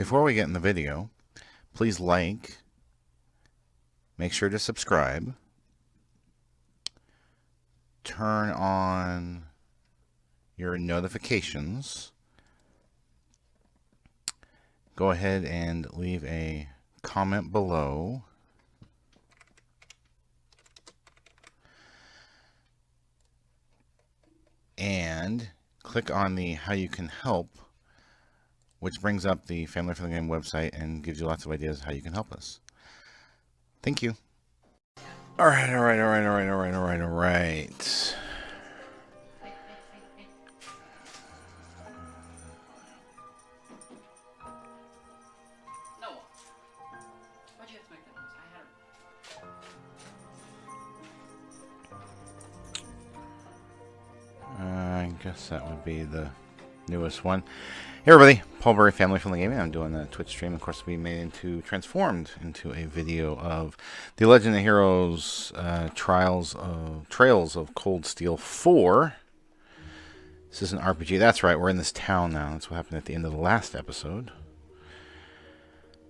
Before we get in the video, please like, make sure to subscribe, turn on your notifications, go ahead and leave a comment below, and click on the how you can help, which brings up the Family Friendly Game website and gives you lots of ideas how you can help us. Thank you. All right. I guess that would be the newest one. Hey everybody, Paul Berry, Family Friendly Gaming. I'm doing a Twitch stream, of course, transformed into a video of the Legend of Heroes Trails of Cold Steel 4. This is an RPG. That's right, we're in this town now. That's what happened at the end of the last episode.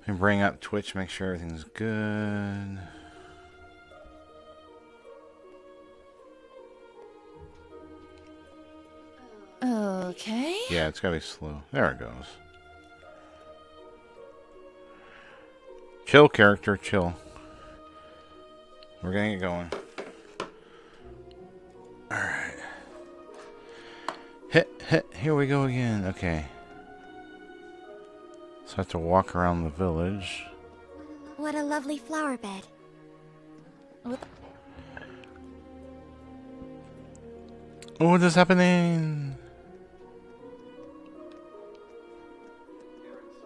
And bring up Twitch, make sure everything's good. Okay. Yeah, it's gotta be slow. There it goes. Chill, character, chill. We're gonna get going. Alright. Here we go again. Okay. So I have to walk around the village. What a lovely flower bed. Oh, what is happening?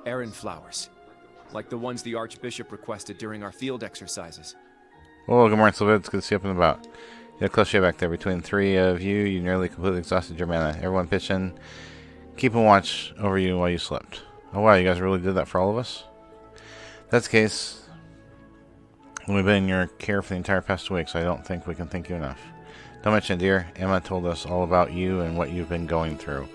Aran flowers, like the ones the Archbishop requested during our field exercises. Oh, good morning, Sylvia. It's good to see you up and about. You had a close shave back there. Between three of you, you nearly completely exhausted your mana. Everyone pitch in, keeping watch over you while you slept. Oh wow, you guys really did that for all of us? If that's the case, we've been in your care for the entire past week, so I don't think we can thank you enough. Don't mention it, dear. Emma told us all about you and what you've been going through.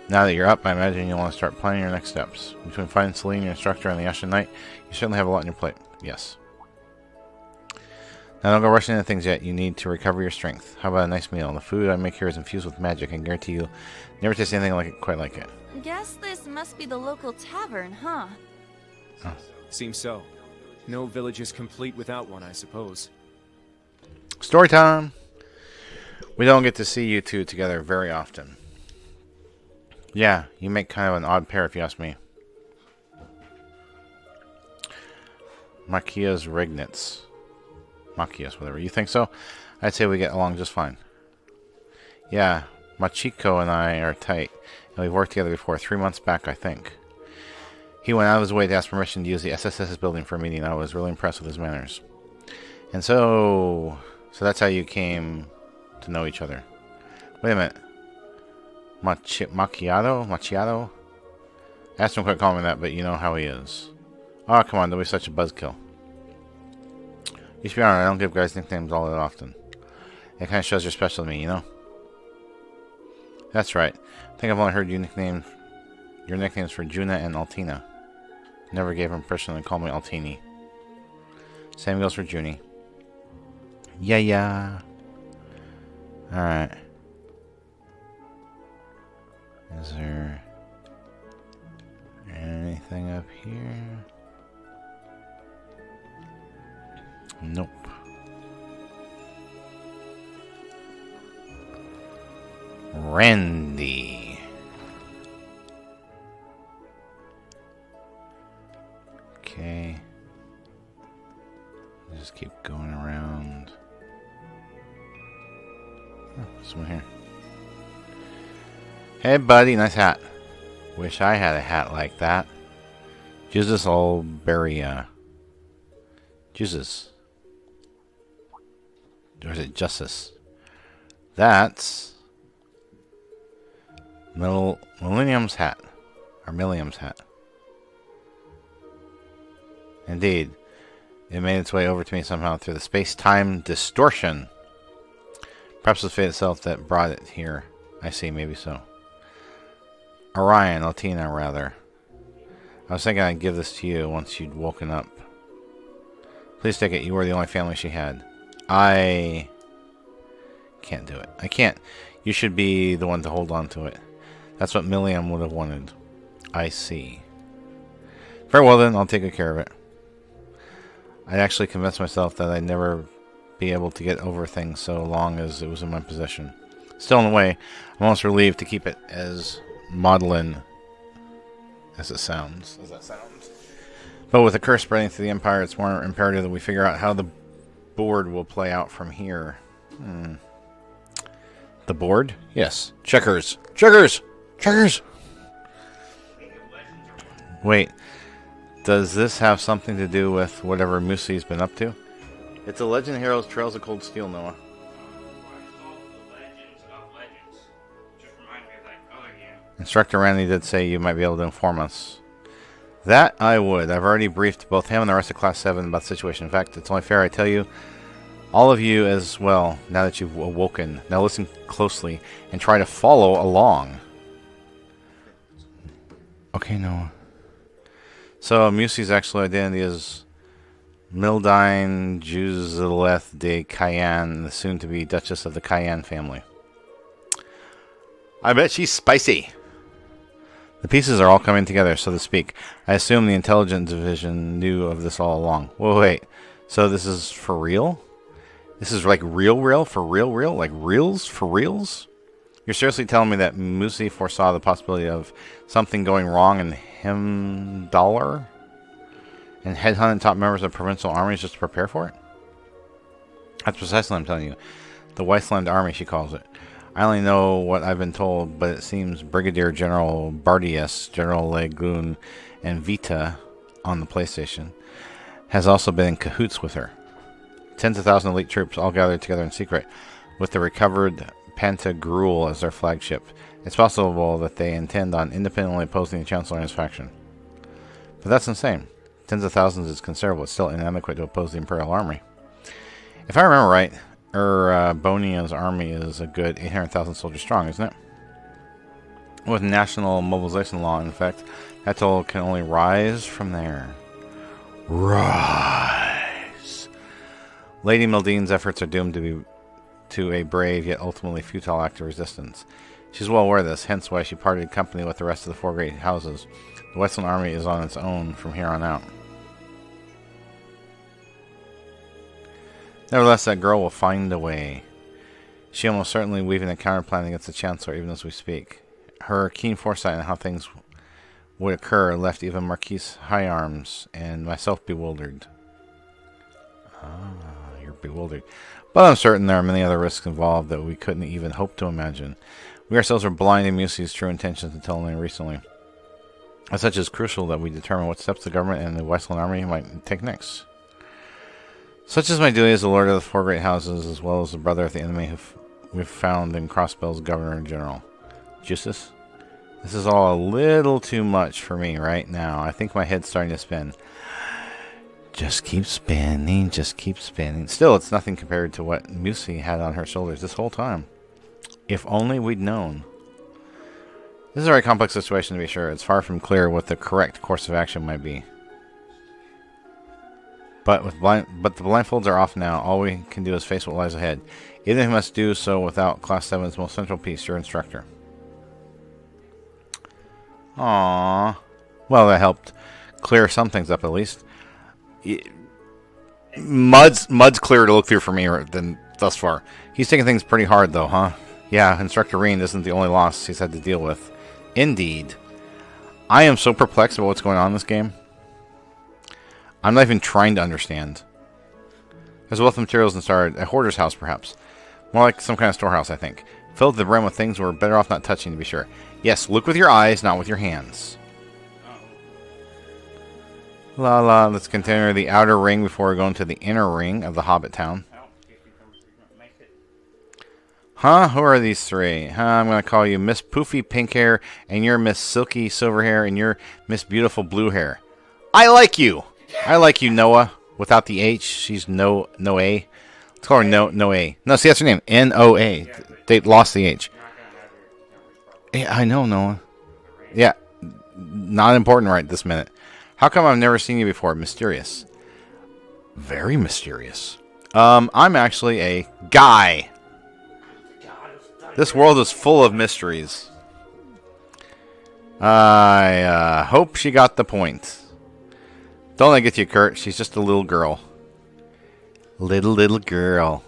Now that you're up, I imagine you'll want to start planning your next steps. Between finding Celine, your instructor, and the Ashen Knight, you certainly have a lot on your plate. Yes. Now don't go rushing into things yet. You need to recover your strength. How about a nice meal? The food I make here is infused with magic. I guarantee you'll never taste anything like it, quite like it. Guess this must be the local tavern, huh? Oh. Seems so. No village is complete without one, I suppose. Story time! We don't get to see you two together very often. Yeah, you make kind of an odd pair if you ask me. Machias Regnitz. Machias, whatever. You think so? I'd say we get along just fine. Yeah, Machiko and I are tight. And we've worked together before. 3 months back, I think. He went out of his way to ask permission to use the SSS's building for a meeting. I was really impressed with his manners. And so that's how you came to know each other. Wait a minute. Macchiato? I asked him to quit calling me that, but you know how he is. Oh, come on, don't be such a buzzkill. You should be honest, I don't give guys nicknames all that often. It kind of shows you're special to me, you know? That's right. I think I've only heard your nicknames for Juna and Altina. Never gave him permission to call me Altini. Same goes for Junie. Yeah. Alright. Is there anything up here? Nope. Randy. Okay. Just keep going around. Oh, someone here. Hey buddy, nice hat. Wish I had a hat like that. Jesus Olberia. Jesus. Or is it Justice? That's Millennium's hat. Or Millium's hat. Indeed. It made its way over to me somehow through the space-time distortion. Perhaps it was fate itself that brought it here. I see, maybe so. Orion, Altina, rather. I was thinking I'd give this to you once you'd woken up. Please take it. You were the only family she had. I can't do it. I can't. You should be the one to hold on to it. That's what Milliam would have wanted. I see. Very well then, I'll take good care of it. I actually convinced myself that I'd never be able to get over things so long as it was in my possession. Still in the way, I'm almost relieved to keep it as maudlin as it sounds. As that sounds. But with the curse spreading through the Empire, it's more imperative that we figure out how the board will play out from here. The board? Yes. Checkers. Checkers! Checkers! Wait. Does this have something to do with whatever Musi's been up to? It's a Legend of Heroes Trails of Cold Steel, Noah. Instructor Randy did say you might be able to inform us. That I would. I've already briefed both him and the rest of Class 7 about the situation. In fact, it's only fair I tell you, all of you as well, now that you've awoken. Now listen closely and try to follow along. Okay, Noah. So, Musi's actual identity is Mildine Juzaleth de Cayenne, the soon-to-be Duchess of the Cayenne family. I bet she's spicy. The pieces are all coming together, so to speak. I assume the intelligence division knew of this all along. Whoa, wait. So this is for real? This is like real? For real? Like reals? For reals? You're seriously telling me that Musi foresaw the possibility of something going wrong in Himdallar? And headhunted top members of provincial armies just to prepare for it? That's precisely what I'm telling you. The Wasteland Army, she calls it. I only know what I've been told, but it seems Brigadier General Bardius, General Legun, and Vita on the PlayStation has also been in cahoots with her. Tens of thousands of elite troops all gathered together in secret, with the recovered Pantagruel as their flagship. It's possible that they intend on independently opposing the Chancellor and his faction. But that's insane. Tens of thousands is considerable, it's still inadequate to oppose the Imperial Army. If I remember right, Bonia's army is a good 800,000 soldiers strong, isn't it? With national mobilization law in effect, that total can only rise from there. Rise! Lady Mildine's efforts are doomed to a brave yet ultimately futile act of resistance. She's well aware of this, hence why she parted company with the rest of the four great houses. The Westland Army is on its own from here on out. Nevertheless, that girl will find a way. She almost certainly weaving a counterplan against the Chancellor even as we speak. Her keen foresight on how things would occur left even Marquise Higharms and myself bewildered. Ah, you're bewildered. But I'm certain there are many other risks involved that we couldn't even hope to imagine. We ourselves are blind to Musi's true intentions until only recently. As such, it's crucial that we determine what steps the government and the Westland Army might take next. Such is my duty as the Lord of the Four Great Houses, as well as the brother of the enemy who we've found in Crossbell's Governor-General. Justice? This is all a little too much for me right now. I think my head's starting to spin. Just keep spinning, just keep spinning. Still, it's nothing compared to what Musi had on her shoulders this whole time. If only we'd known. This is a very complex situation to be sure. It's far from clear what the correct course of action might be. But the blindfolds are off now. All we can do is face what lies ahead. Even if we must do so without Class 7's most central piece, your instructor. Aww. Well, that helped clear some things up at least. Mud's clearer to look through for me than thus far. He's taking things pretty hard though, huh? Yeah, Instructor Reen isn't the only loss he's had to deal with. Indeed. I am so perplexed about what's going on in this game. I'm not even trying to understand. There's a wealth of materials inside a hoarder's house, perhaps. More like some kind of storehouse, I think. Filled to the brim with things we're better off not touching, to be sure. Yes, look with your eyes, not with your hands. La la, let's continue the outer ring before we go into the inner ring of the Hobbit town. Huh? Who are these three? I'm going to call you Miss Poofy Pink Hair, and you're Miss Silky Silver Hair, and you're Miss Beautiful Blue Hair. I like you! I like you, Noah. Without the H, she's Noa. Let's call her Noa. No, see, that's her name. N-O-A. They lost the H. Yeah, I know, Noah. Yeah, not important right this minute. How come I've never seen you before? Mysterious. Very mysterious. I'm actually a guy. This world is full of mysteries. I hope she got the point. Don't let it get you, Kurt. She's just a little girl. Little girl.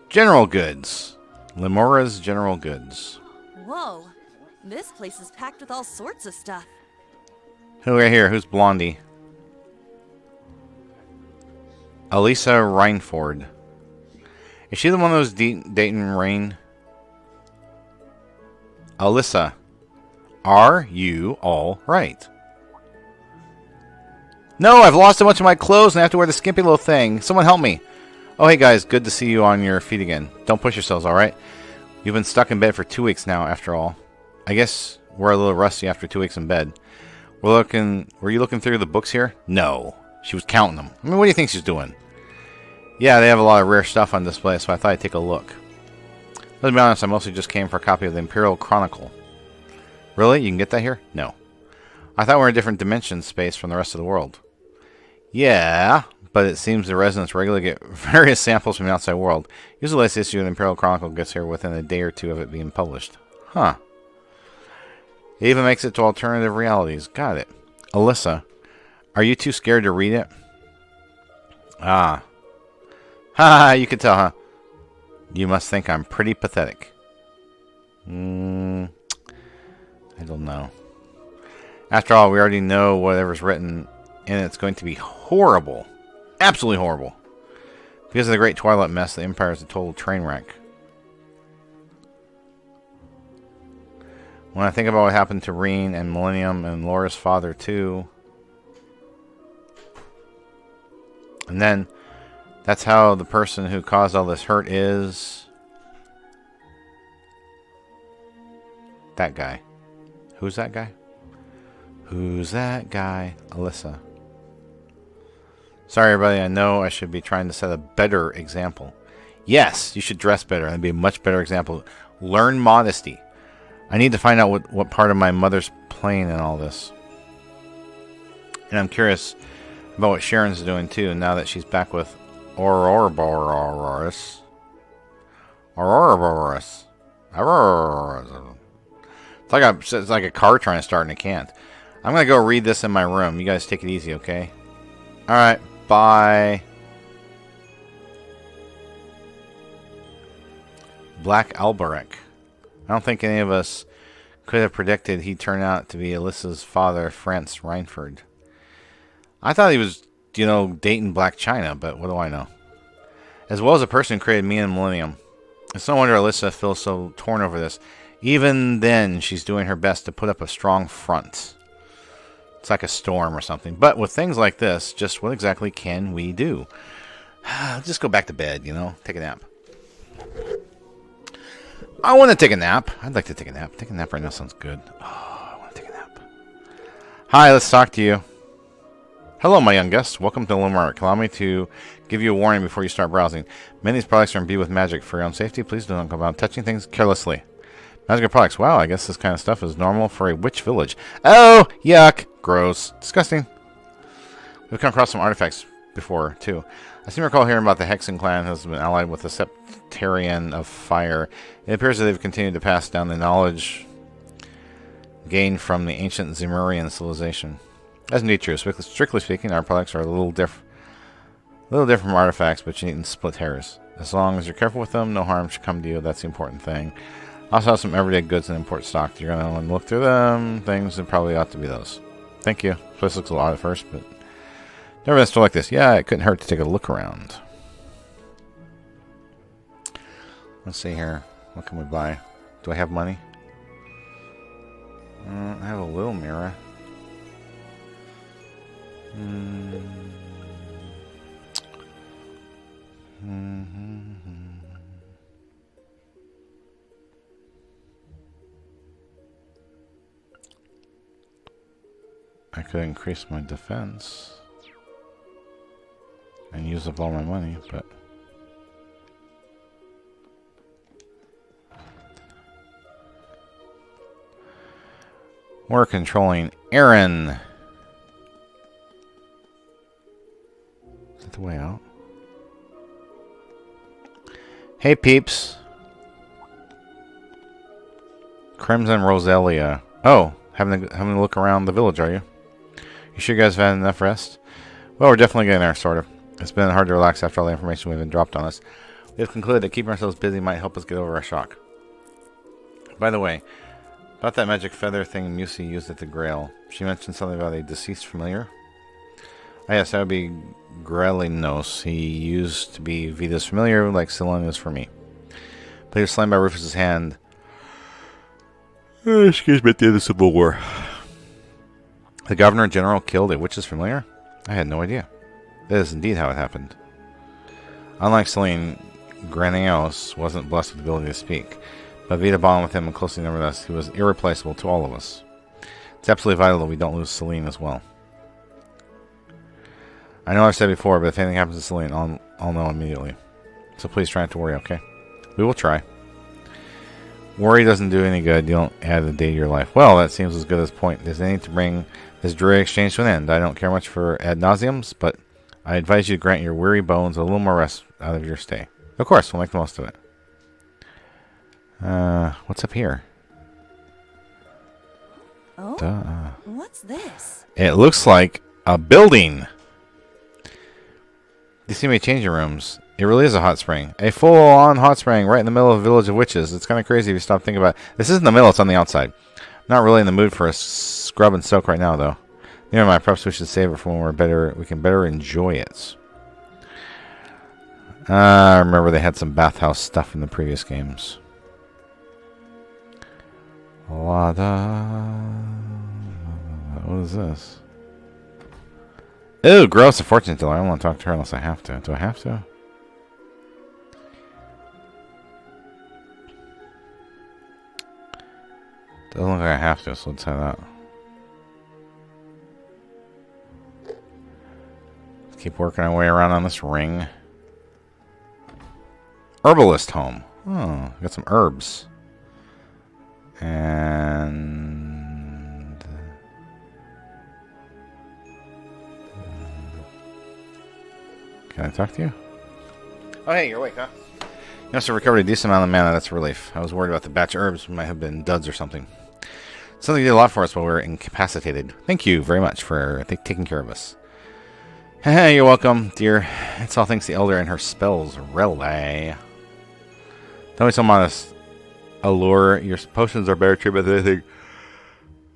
General Goods. Limura's General Goods. Whoa. This place is packed with all sorts of stuff. Who right here? Who's Blondie? Elisa Reinford. Is she the one that was dating Rain? Alyssa, are you all right? No, I've lost a bunch of my clothes and I have to wear the skimpy little thing. Someone help me. Oh, hey guys, good to see you on your feet again. Don't push yourselves, alright? You've been stuck in bed for 2 weeks now, after all. I guess we're a little rusty after 2 weeks in bed. Were you looking through the books here? No. She was counting them. I mean, what do you think she's doing? Yeah, they have a lot of rare stuff on display, so I thought I'd take a look. Let's be honest, I mostly just came for a copy of the Imperial Chronicle. Really? You can get that here? No. I thought we were in a different dimension space from the rest of the world. Yeah, but it seems the residents regularly get various samples from the outside world. Usually the latest issue of the Imperial Chronicle gets here within a day or two of it being published. Huh. It even makes it to alternative realities. Got it. Alyssa, are you too scared to read it? Ah. Ha, you can tell, huh? You must think I'm pretty pathetic. I don't know. After all, we already know whatever's written, and it's going to be horrible. Absolutely horrible. Because of the Great Twilight mess, the Empire is a total train wreck. When I think about what happened to Reen and Millennium and Laura's father, too. And then, that's how the person who caused all this hurt is... that guy. Who's that guy? Who's that guy? Alyssa. Sorry, everybody. I know I should be trying to set a better example. Yes, you should dress better. That'd be a much better example. Learn modesty. I need to find out what part of my mother's playing in all this. And I'm curious about what Sharon's doing, too, now that she's back with Ouroboros. Ouroboros. It's like a car trying to start and it can't. I'm going to go read this in my room. You guys take it easy, okay? Alright, bye. Black Alberich. I don't think any of us could have predicted he'd turn out to be Alyssa's father, Franz Reinford. I thought he was, dating Black China, but what do I know? As well as the person who created me and Millennium. It's no wonder Alyssa feels so torn over this. Even then, she's doing her best to put up a strong front. It's like a storm or something. But with things like this, just what exactly can we do? Just go back to bed, take a nap. I want to take a nap. I'd like to take a nap. Take a nap right now sounds good. Oh, I want to take a nap. Hi, let's talk to you. Hello, my young guest. Welcome to Limerick. Allow me to give you a warning before you start browsing. Many of these products are imbued with magic. For your own safety, please do not go about touching things carelessly. Magical products. Wow, I guess this kind of stuff is normal for a witch village. Oh, yuck. Gross. Disgusting. We've come across some artifacts before, too. I seem to recall hearing about the Hexen clan has been allied with the Septarian of Fire. It appears that they've continued to pass down the knowledge gained from the ancient Zemurian civilization. That's indeed true. Strictly speaking, our products are a little different from artifacts, but you needn't split hairs. As long as you're careful with them, no harm should come to you. That's the important thing. I also have some everyday goods and import stock. You're going to look through them. Things that probably ought to be those. Thank you. This place looks a lot at first, but never been a store like this. Yeah, it couldn't hurt to take a look around. Let's see here. What can we buy? Do I have money? I have a little mirror. I could increase my defense and use up all my money, but We're controlling Aaron. Is that the way out? Hey, peeps. Crimson Roselia. Oh, having a look around the village, are you? You sure you guys have had enough rest? Well, we're definitely getting there, sort of. It's been hard to relax after all the information we've been dropped on us. We have concluded that keeping ourselves busy might help us get over our shock. By the way, about that magic feather thing Musi used at the Grail. She mentioned something about a deceased familiar. Oh, yes, that would be Grelinos. He used to be Vita's familiar, like Celine is for me. But he was slain by Rufus's hand. Excuse me, at the end of the Civil War. The Governor General killed a witch's familiar? I had no idea. That is indeed how it happened. Unlike Celine, Granios wasn't blessed with the ability to speak, but Vita bonded with him and closely numbered us. He was irreplaceable to all of us. It's absolutely vital that we don't lose Celine as well. I know I've said before, but if anything happens to Celine, I'll know immediately. So please try not to worry, okay? We will try. Worry doesn't do any good. You don't add a day to your life. Well, that seems as good as point. There's any to bring this dreary exchange to an end. I don't care much for ad nauseums, but I advise you to grant your weary bones a little more rest out of your stay. Of course, we'll make the most of it. What's up here? Oh, what's this? It looks like a building. You see me changing rooms. It really is a hot spring. A full-on hot spring right in the middle of a village of witches. It's kind of crazy if you stop thinking about it. This isn't the middle, it's on the outside. Not really in the mood for a scrub and soak right now, though. Never mind, perhaps we should save it for when we can better enjoy it. I remember they had some bathhouse stuff in the previous games. What is this? Ew, gross, a fortune teller. I don't want to talk to her unless I have to. Do I have to? Doesn't look like I have to, so let's head out. Let's keep working our way around on this ring. Herbalist home. Oh, got some herbs. And... Can I talk to you? Oh, hey, you're awake, huh? You must have recovered a decent amount of mana. That's a relief. I was worried about the batch of herbs. Might have been duds or something. Something you did a lot for us while we were incapacitated. Thank you very much for taking care of us. Hey, you're welcome, dear. It's all thanks to the Elder and her spells. Really? Don't be so modest. Allure, your potions are better treatment than anything.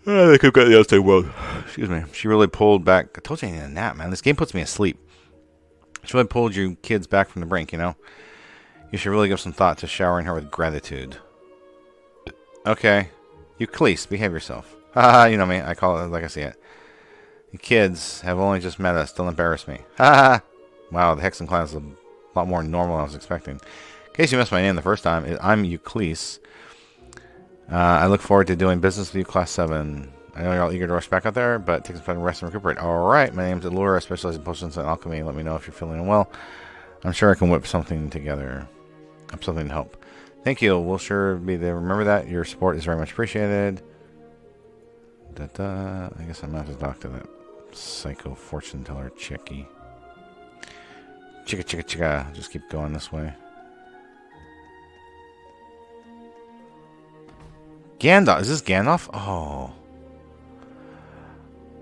They could have got the outside world. Excuse me. She really pulled back. I told you I needed a nap, man. This game puts me asleep. She really pulled you kids back from the brink, you know? You should really give some thought to showering her with gratitude. Okay. Euclise, behave yourself. Haha, you know me. I call it like I see it. You kids have only just met us. Don't embarrass me. Haha. Wow, the Hexen clan is a lot more normal than I was expecting. In case you missed my name the first time, I'm Euclise. I look forward to doing business with you, Class 7. I know you're all eager to rush back out there, but take some time to rest and recuperate. Alright, my name's Allura. I specialize in potions and alchemy. Let me know if you're feeling well. I'm sure I can whip something together. Something to help. Thank you. We'll sure be there. Remember that. Your support is very much appreciated. I guess I'm going to have to talk to that psycho fortune teller chickie. Chicka. Just keep going this way. Gandalf. Is this Gandalf? Oh.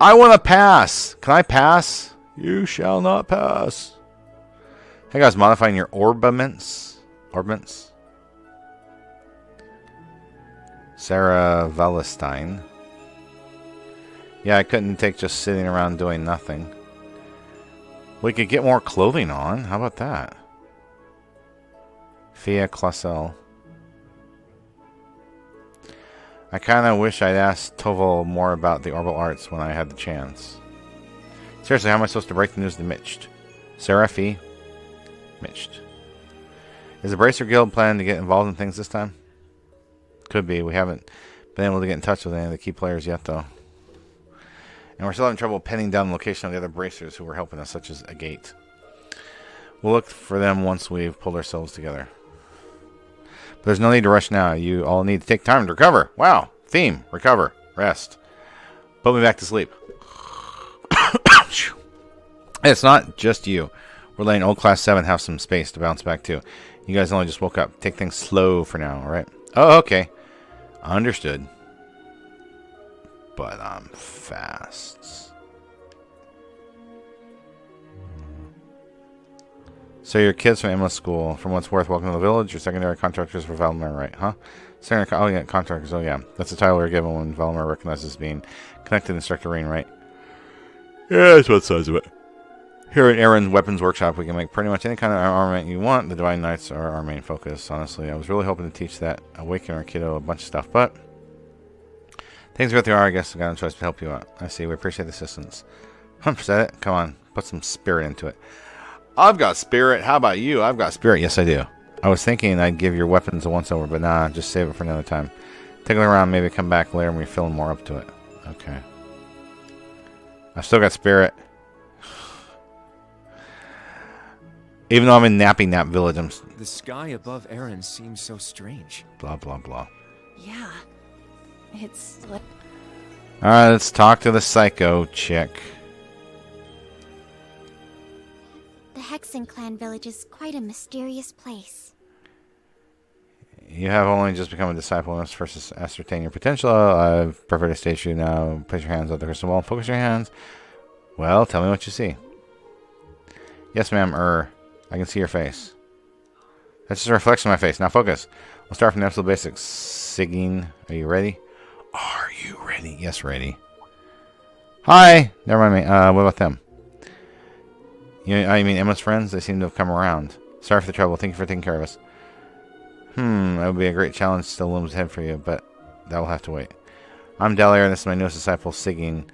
I want to pass. Can I pass? You shall not pass. Hey guys, modifying your orbaments. Sarah Valestein. Yeah, I couldn't take just sitting around doing nothing. We could get more clothing on. How about that? Fia Clausel. I kind of wish I'd asked Toval more about the Orbital Arts when I had the chance. Seriously, how am I supposed to break the news to Mitched? Sarah Fee? Mitched. Is the Bracer Guild planning to get involved in things this time? Could be. We haven't been able to get in touch with any of the key players yet, though. And we're still having trouble pinning down the location of the other Bracers who were helping us, such as Agate. We'll look for them once we've pulled ourselves together. But there's no need to rush now. You all need to take time to recover. Wow. Theme. Recover. Rest. Put me back to sleep. It's not just you. We're letting old class 7 have some space to bounce back to. You guys only just woke up. Take things slow for now, alright? Oh, okay. Understood. But I'm fast. So your kids from Emma School. From what's worth, welcome to the village. Your secondary contractors for Valimir, right? Huh? Secondary, oh yeah, contractors. Oh yeah. That's the title we were given when Valimir recognizes being connected to Instructor Rain, right? Yeah, that's what size of it. Here at Aaron's Weapons Workshop, we can make pretty much any kind of armament you want. The Divine Knights are our main focus, honestly. I was really hoping to teach that Awakener kiddo a bunch of stuff, but things are what they are. I guess I got no choice to help you out. I see. We appreciate the assistance. Hump, is that it? Come on. Put some spirit into it. I've got spirit. How about you? I've got spirit. Yes, I do. I was thinking I'd give your weapons a once-over, but nah, just save it for another time. Take a look around, maybe come back later when we're feeling more up to it. Okay. I've still got spirit. Even though I'm in Nappy Nap Village, I'm... The sky above Aaron seems so strange. Blah, blah, blah. Yeah. It's like... Alright, let's talk to the psycho chick. The Hexen clan village is quite a mysterious place. You have only just become a disciple and must first ascertain your potential. I've prepared a stage for you now. Place your hands on the crystal ball. Focus your hands. Well, tell me what you see. Yes, ma'am. I can see your face. That's just a reflection of my face. Now focus. We'll start from the absolute basics. Sigyn, are you ready? Are you ready? Yes, ready. Hi! Never mind me. What about them? I mean Emma's friends? They seem to have come around. Sorry for the trouble. Thank you for taking care of us. That would be a great challenge still looms ahead for you, but that will have to wait. I'm Dalier, and this is my newest disciple, Sigyn.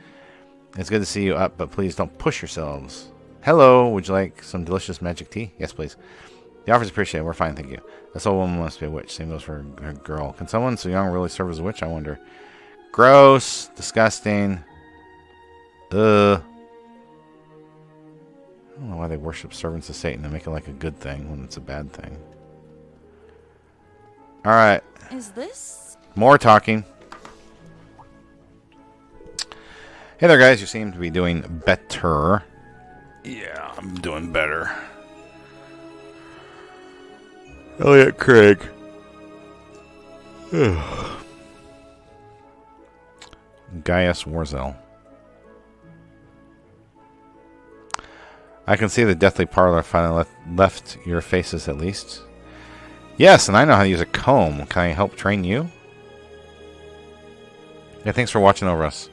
It's good to see you up, but please don't push yourselves. Hello, would you like some delicious magic tea? Yes, please. The offer's appreciated. We're fine, thank you. This old woman must be a witch. Same goes for a girl. Can someone so young really serve as a witch, I wonder? Gross. Disgusting. Ugh. I don't know why they worship servants of Satan and make it like a good thing when it's a bad thing. Alright. Is this? More talking. Hey there, guys. You seem to be doing better. Yeah, I'm doing better. Elliot Craig. Gaius Warzel. I can see the deathly parlor finally left your faces at least. Yes, and I know how to use a comb. Can I help train you? Yeah, thanks for watching over us.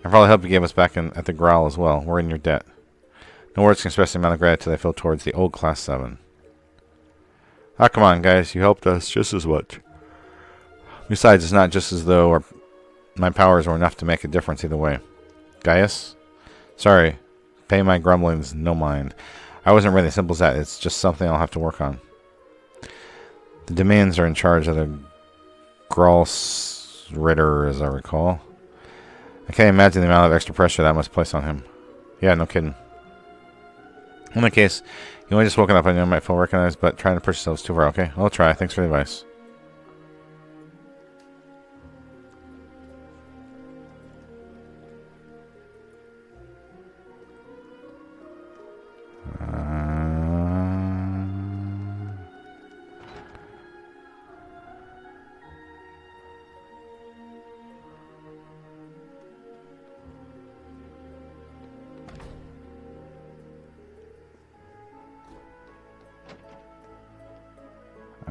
And for all the help you gave us back at the Growl as well. We're in your debt. No words can express the amount of gratitude I feel towards the old Class 7. Ah, come on, guys. You helped us just as much. Besides, it's not just as though my powers were enough to make a difference either way. Gaius? Sorry. Pay my grumblings no mind. I wasn't really as simple as that. It's just something I'll have to work on. The Demons are in charge of the Grals Ritter, as I recall. I can't imagine the amount of extra pressure that must place on him. Yeah, no kidding. In my case, you only just woken up. I know I might feel recognized, but trying to push yourselves too far. Okay, I'll try. Thanks for the advice.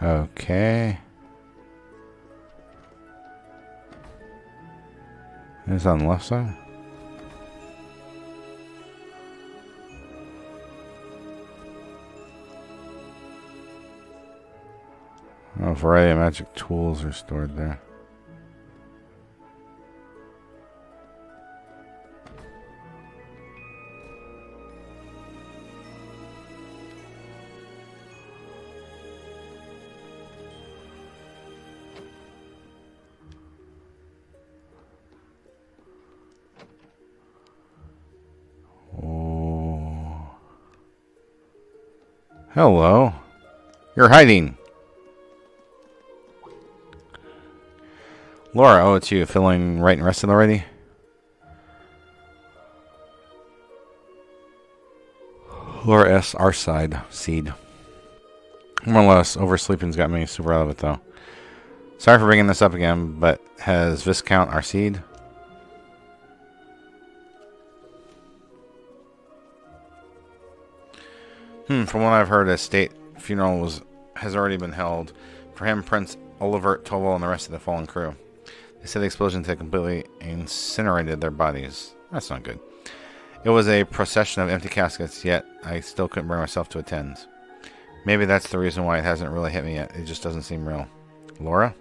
Okay. It's on the left side. Oh, a variety of magic tools are stored there. Hello. You're hiding. Laura, oh, it's you. Feeling right and rested already? Laura S. Our side. Seed. More or less, oversleeping's got me super out of it, though. Sorry for bringing this up again, but has Viscount our seed? From what I've heard, a state funeral has already been held for him, Prince Olivert, Toval, and the rest of the fallen crew. They said the explosions had completely incinerated their bodies. That's not good. It was a procession of empty caskets, yet I still couldn't bring myself to attend. Maybe that's the reason why it hasn't really hit me yet. It just doesn't seem real. Laura?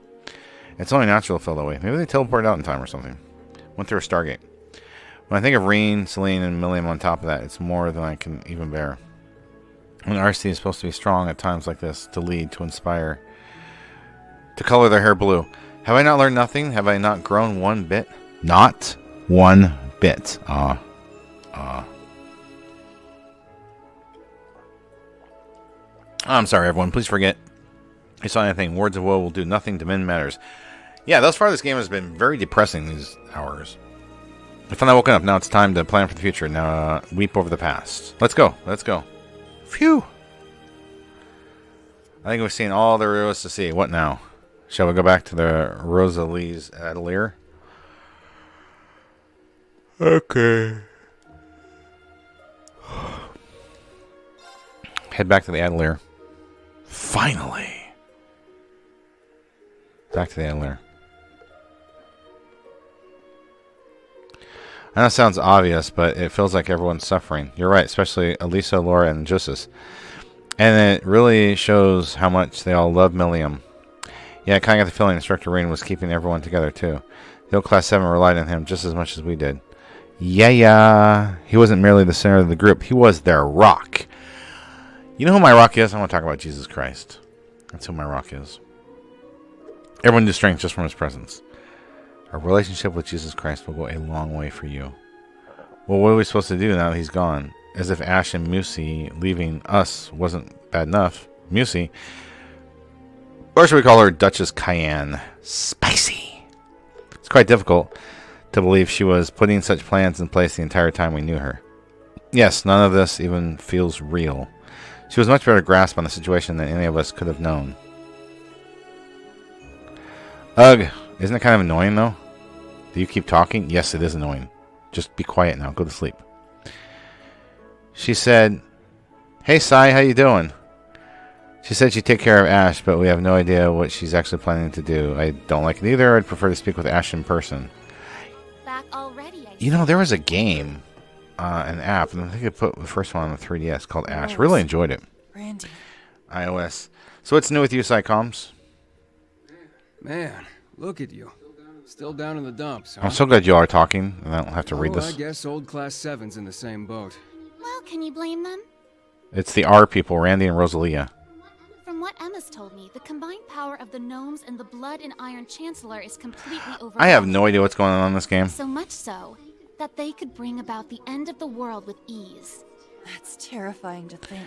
It's only natural to feel that way. Maybe they teleported out in time or something. Went through a Stargate. When I think of Reen, Celine, and Milliam on top of that, it's more than I can even bear. When RC is supposed to be strong at times like this, to lead, to inspire, to color their hair blue. Have I not learned nothing? Have I not grown one bit? Not one bit. I'm sorry, everyone. Please forget I saw anything. Words of woe will do nothing to mend matters. Yeah, thus far this game has been very depressing these hours. I finally woken up. Now it's time to plan for the future. Now weep over the past. Let's go. Let's go. Phew. I think we've seen all there is to see. What now? Shall we go back to the Rosalie's Atelier? Okay. Head back to the Atelier. Finally. Back to the Atelier. I know it sounds obvious, but it feels like everyone's suffering. You're right, especially Elisa, Laura, and Justus. And it really shows how much they all love Milliam. Yeah, I kind of got the feeling Instructor Reen was keeping everyone together, too. The old Class 7 relied on him just as much as we did. Yeah. He wasn't merely the center of the group. He was their rock. You know who my rock is? I want to talk about Jesus Christ. That's who my rock is. Everyone does strength just from his presence. A relationship with Jesus Christ will go a long way for you. Well, what are we supposed to do now that he's gone? As if Ash and Musi leaving us wasn't bad enough. Musi. Or should we call her Duchess Cayenne? Spicy. It's quite difficult to believe she was putting such plans in place the entire time we knew her. Yes, none of this even feels real. She was much better grasp on the situation than any of us could have known. Ugh. Isn't it kind of annoying, though? Do you keep talking? Yes, it is annoying. Just be quiet now. Go to sleep. She said, "Hey, Sai, how you doing?" She said she'd take care of Ash, but we have no idea what she's actually planning to do. I don't like it either. I'd prefer to speak with Ash in person. Back already, You know, there was a game, an app, and I think I put the first one on the 3DS called Ash. Really enjoyed it. Randy. iOS. So what's new with you, Psycoms? Man, look at you. Still down in the dumps, huh? I'm so glad you are talking, and I don't have to read I this. guess old Class 7's in the same boat. Well, can you blame them? It's the R people, Randy and Rosalia. From what Emma's told me, the combined power of the gnomes and the blood and iron chancellor is completely overwhelming. I have no idea what's going on in this game. So much so that they could bring about the end of the world with ease. That's terrifying to think.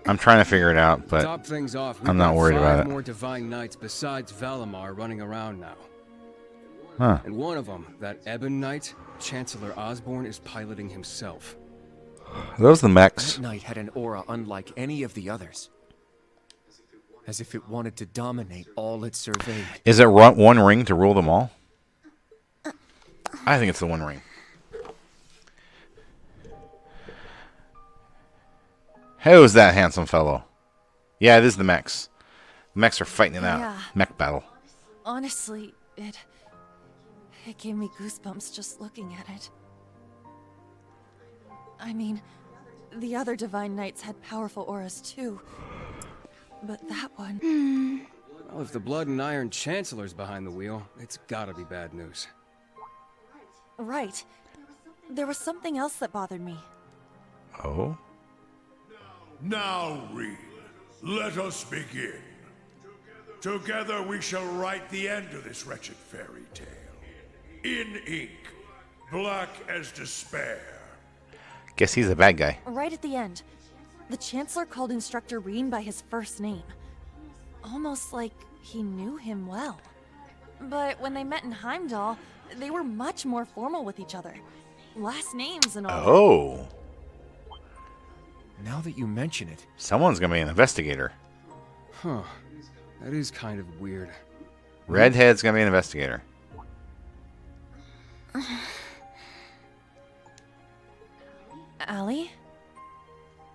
I'm trying to figure it out, but Top things off, I'm not worried about it. 5 more Divine Knights besides Valimar running around now. Huh. And one of them, that Ebon Knight, Chancellor Osborne is piloting himself. Are those the mechs? That knight had an aura unlike any of the others. As if it wanted to dominate all it surveyed. Is it one ring to rule them all? I think it's the one ring. Who's that handsome fellow? Yeah, it is the mechs. The mechs are fighting it out. Yeah. Mech battle. Honestly, it gave me goosebumps just looking at it. I mean, the other Divine Knights had powerful auras too. But that one... Well, if the Blood and Iron Chancellor's behind the wheel, it's gotta be bad news. Right. There was something else that bothered me. Oh? Now, Reen, let us begin. Together we shall write the end of this wretched fairy tale. In ink, black as despair. Guess he's a bad guy. Right at the end, the Chancellor called Instructor Reen by his first name. Almost like he knew him well. But when they met in Heimdall, they were much more formal with each other. Last names and all. Oh. Now that you mention it, Someone's gonna be an investigator. Huh. That is kind of weird. Redhead's gonna be an investigator. Allie?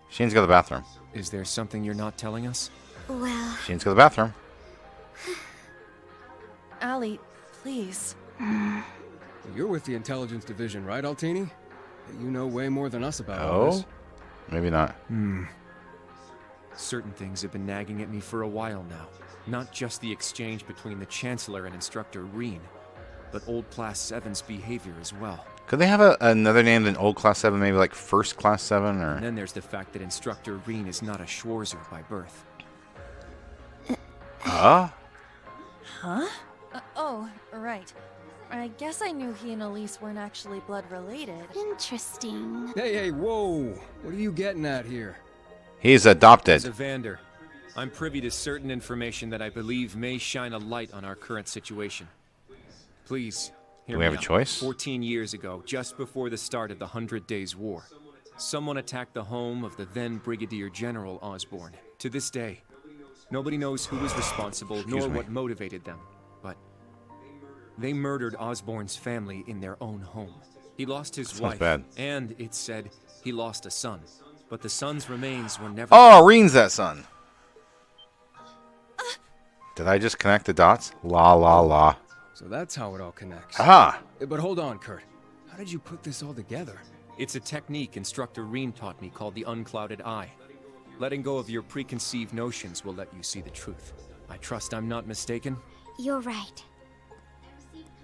She needs to go to the bathroom. is there something you're not telling us? Well, She needs to go to the bathroom. Allie, please. You're with the intelligence division, right, Altini? You know way more than us about all Oh? this. Maybe not. Certain things have been nagging at me for a while now. Not just the exchange between the Chancellor and Instructor Reen, but Old Class 7's behavior as well. Could they have another name than Old Class 7? Maybe like First Class 7 or... And then there's the fact that Instructor Reen is not a Schwarzer by birth. Huh? Huh? Oh, right. I guess I knew he and Elise weren't actually blood related. interesting. Hey, whoa! What are you getting at here? He's adopted. As a Vander, I'm privy to certain information that I believe may shine a light on our current situation. Please, hear Do we me have a out. choice? 14 years ago, just before the start of the 100 Days War, someone attacked the home of the then Brigadier General Osborn. To this day, nobody knows who was responsible nor me. what motivated them, but they murdered Osborn's family in their own home. He lost his Sounds wife, bad. and it said he lost a son, but the son's remains were never... Oh, Reen's that son. Did I just connect the dots? La la la. So that's how it all connects. Aha! But hold on, Kurt. How did you put this all together? It's a technique Instructor Reen taught me called the Unclouded Eye. Letting go of your preconceived notions will let you see the truth. I trust I'm not mistaken? You're right.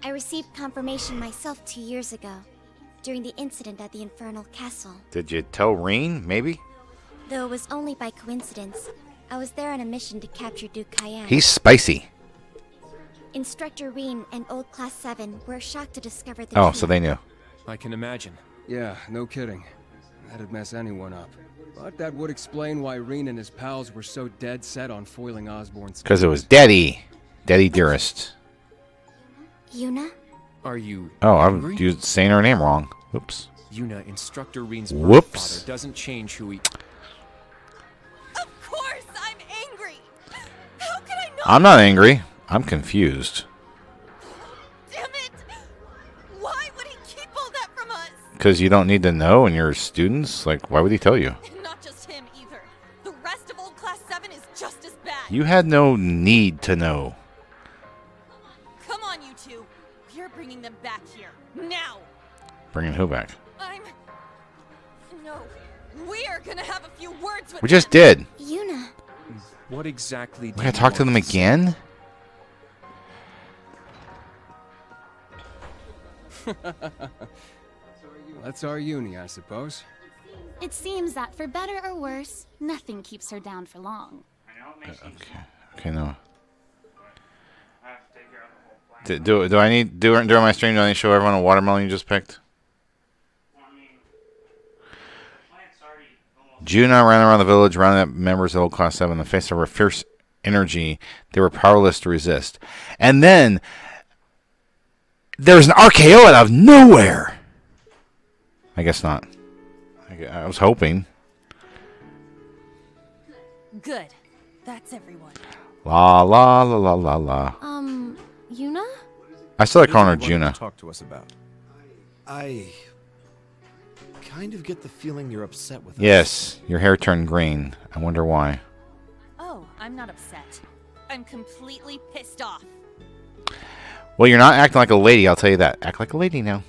I received confirmation myself 2 years ago, during the incident at the Infernal Castle. Did you tell Reen, maybe? Though it was only by coincidence, I was there on a mission to capture Duke Cayenne. He's spicy. Instructor Reen and Old Class 7 were shocked to discover the Oh, truth. so they knew. I can imagine. Yeah, no kidding. That'd mess anyone up. But that would explain why Reen and his pals were so dead set on foiling Osborn's... Because it was Daddy. Daddy Dearest. Yuna? Are you Oh, angry? I'm saying her name wrong. Oops. Yuna, Instructor Reen's Whoops. father doesn't change who he... Of course I'm angry! How could I not? I'm not angry. I'm confused. Damn it! Why would he keep all that from us? Because you don't need to know and you're students? Like, why would he tell you? Not just him either. The rest of Old Class 7 is just as bad. You had no need to know. Come on, you two. We're bringing them back here. Now! Bringing who back? No. We are gonna have a few words with We just them. did. Yuna? What exactly We do gotta you talk to want them say? again? That's our uni, I suppose. It seems that for better or worse, nothing keeps her down for long. Okay, no. Do I need during my stream? Do I need to show everyone a watermelon you just picked? Juna ran around the village, rounding up members of Old Class 7 in the face of her fierce energy. They were powerless to resist. And then there's an RKO out of nowhere. I guess not. I was hoping. Good. That's everyone. La la la la la la. Yuna? I still like calling her What do you Juna. talk to us about? I kind of get the feeling you're upset with us. Yes, your hair turned green. I wonder why. Oh, I'm not upset. I'm completely pissed off. Well, you're not acting like a lady, I'll tell you that. Act like a lady now.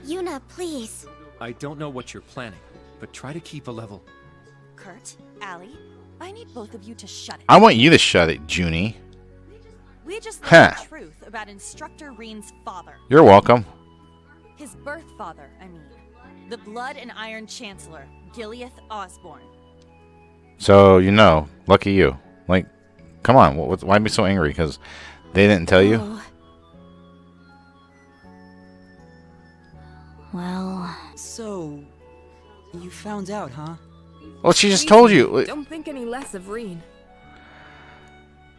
Yuna, please. I don't know what you're planning, but try to keep a level. Kurt, Allie, I need both of you to shut it. I want you to shut it, Junie. We just Huh. learned the truth about Instructor Reen's father. You're welcome. His birth father, I mean. The Blood and Iron Chancellor, Gileath Osborn. So, you know, lucky you. Like, come on, why be so angry? Because they didn't tell you? Oh. Well, So, you found out, huh? Well, she just told you. Don't think any less of Reen.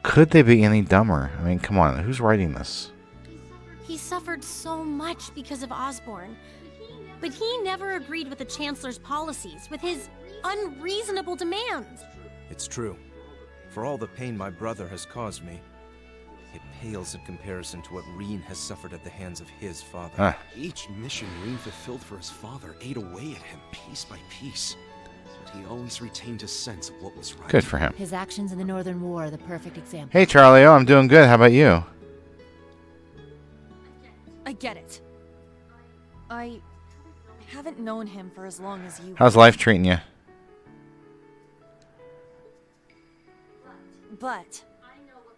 Could they be any dumber? I mean, come on, who's writing this? he suffered so much because of Osborn. But he never agreed with the Chancellor's policies, with his unreasonable demands. It's true. For all the pain my brother has caused me, it pales in comparison to what Rean has suffered at the hands of his father. Each mission Rean fulfilled for his father ate away at him piece by piece. But he always retained a sense of what was right. Good for him. His actions in the Northern War are the perfect example. Hey, Charlie. Oh, I'm doing good. How about you? I get it. I haven't known him for as long as you. How's life treating you? But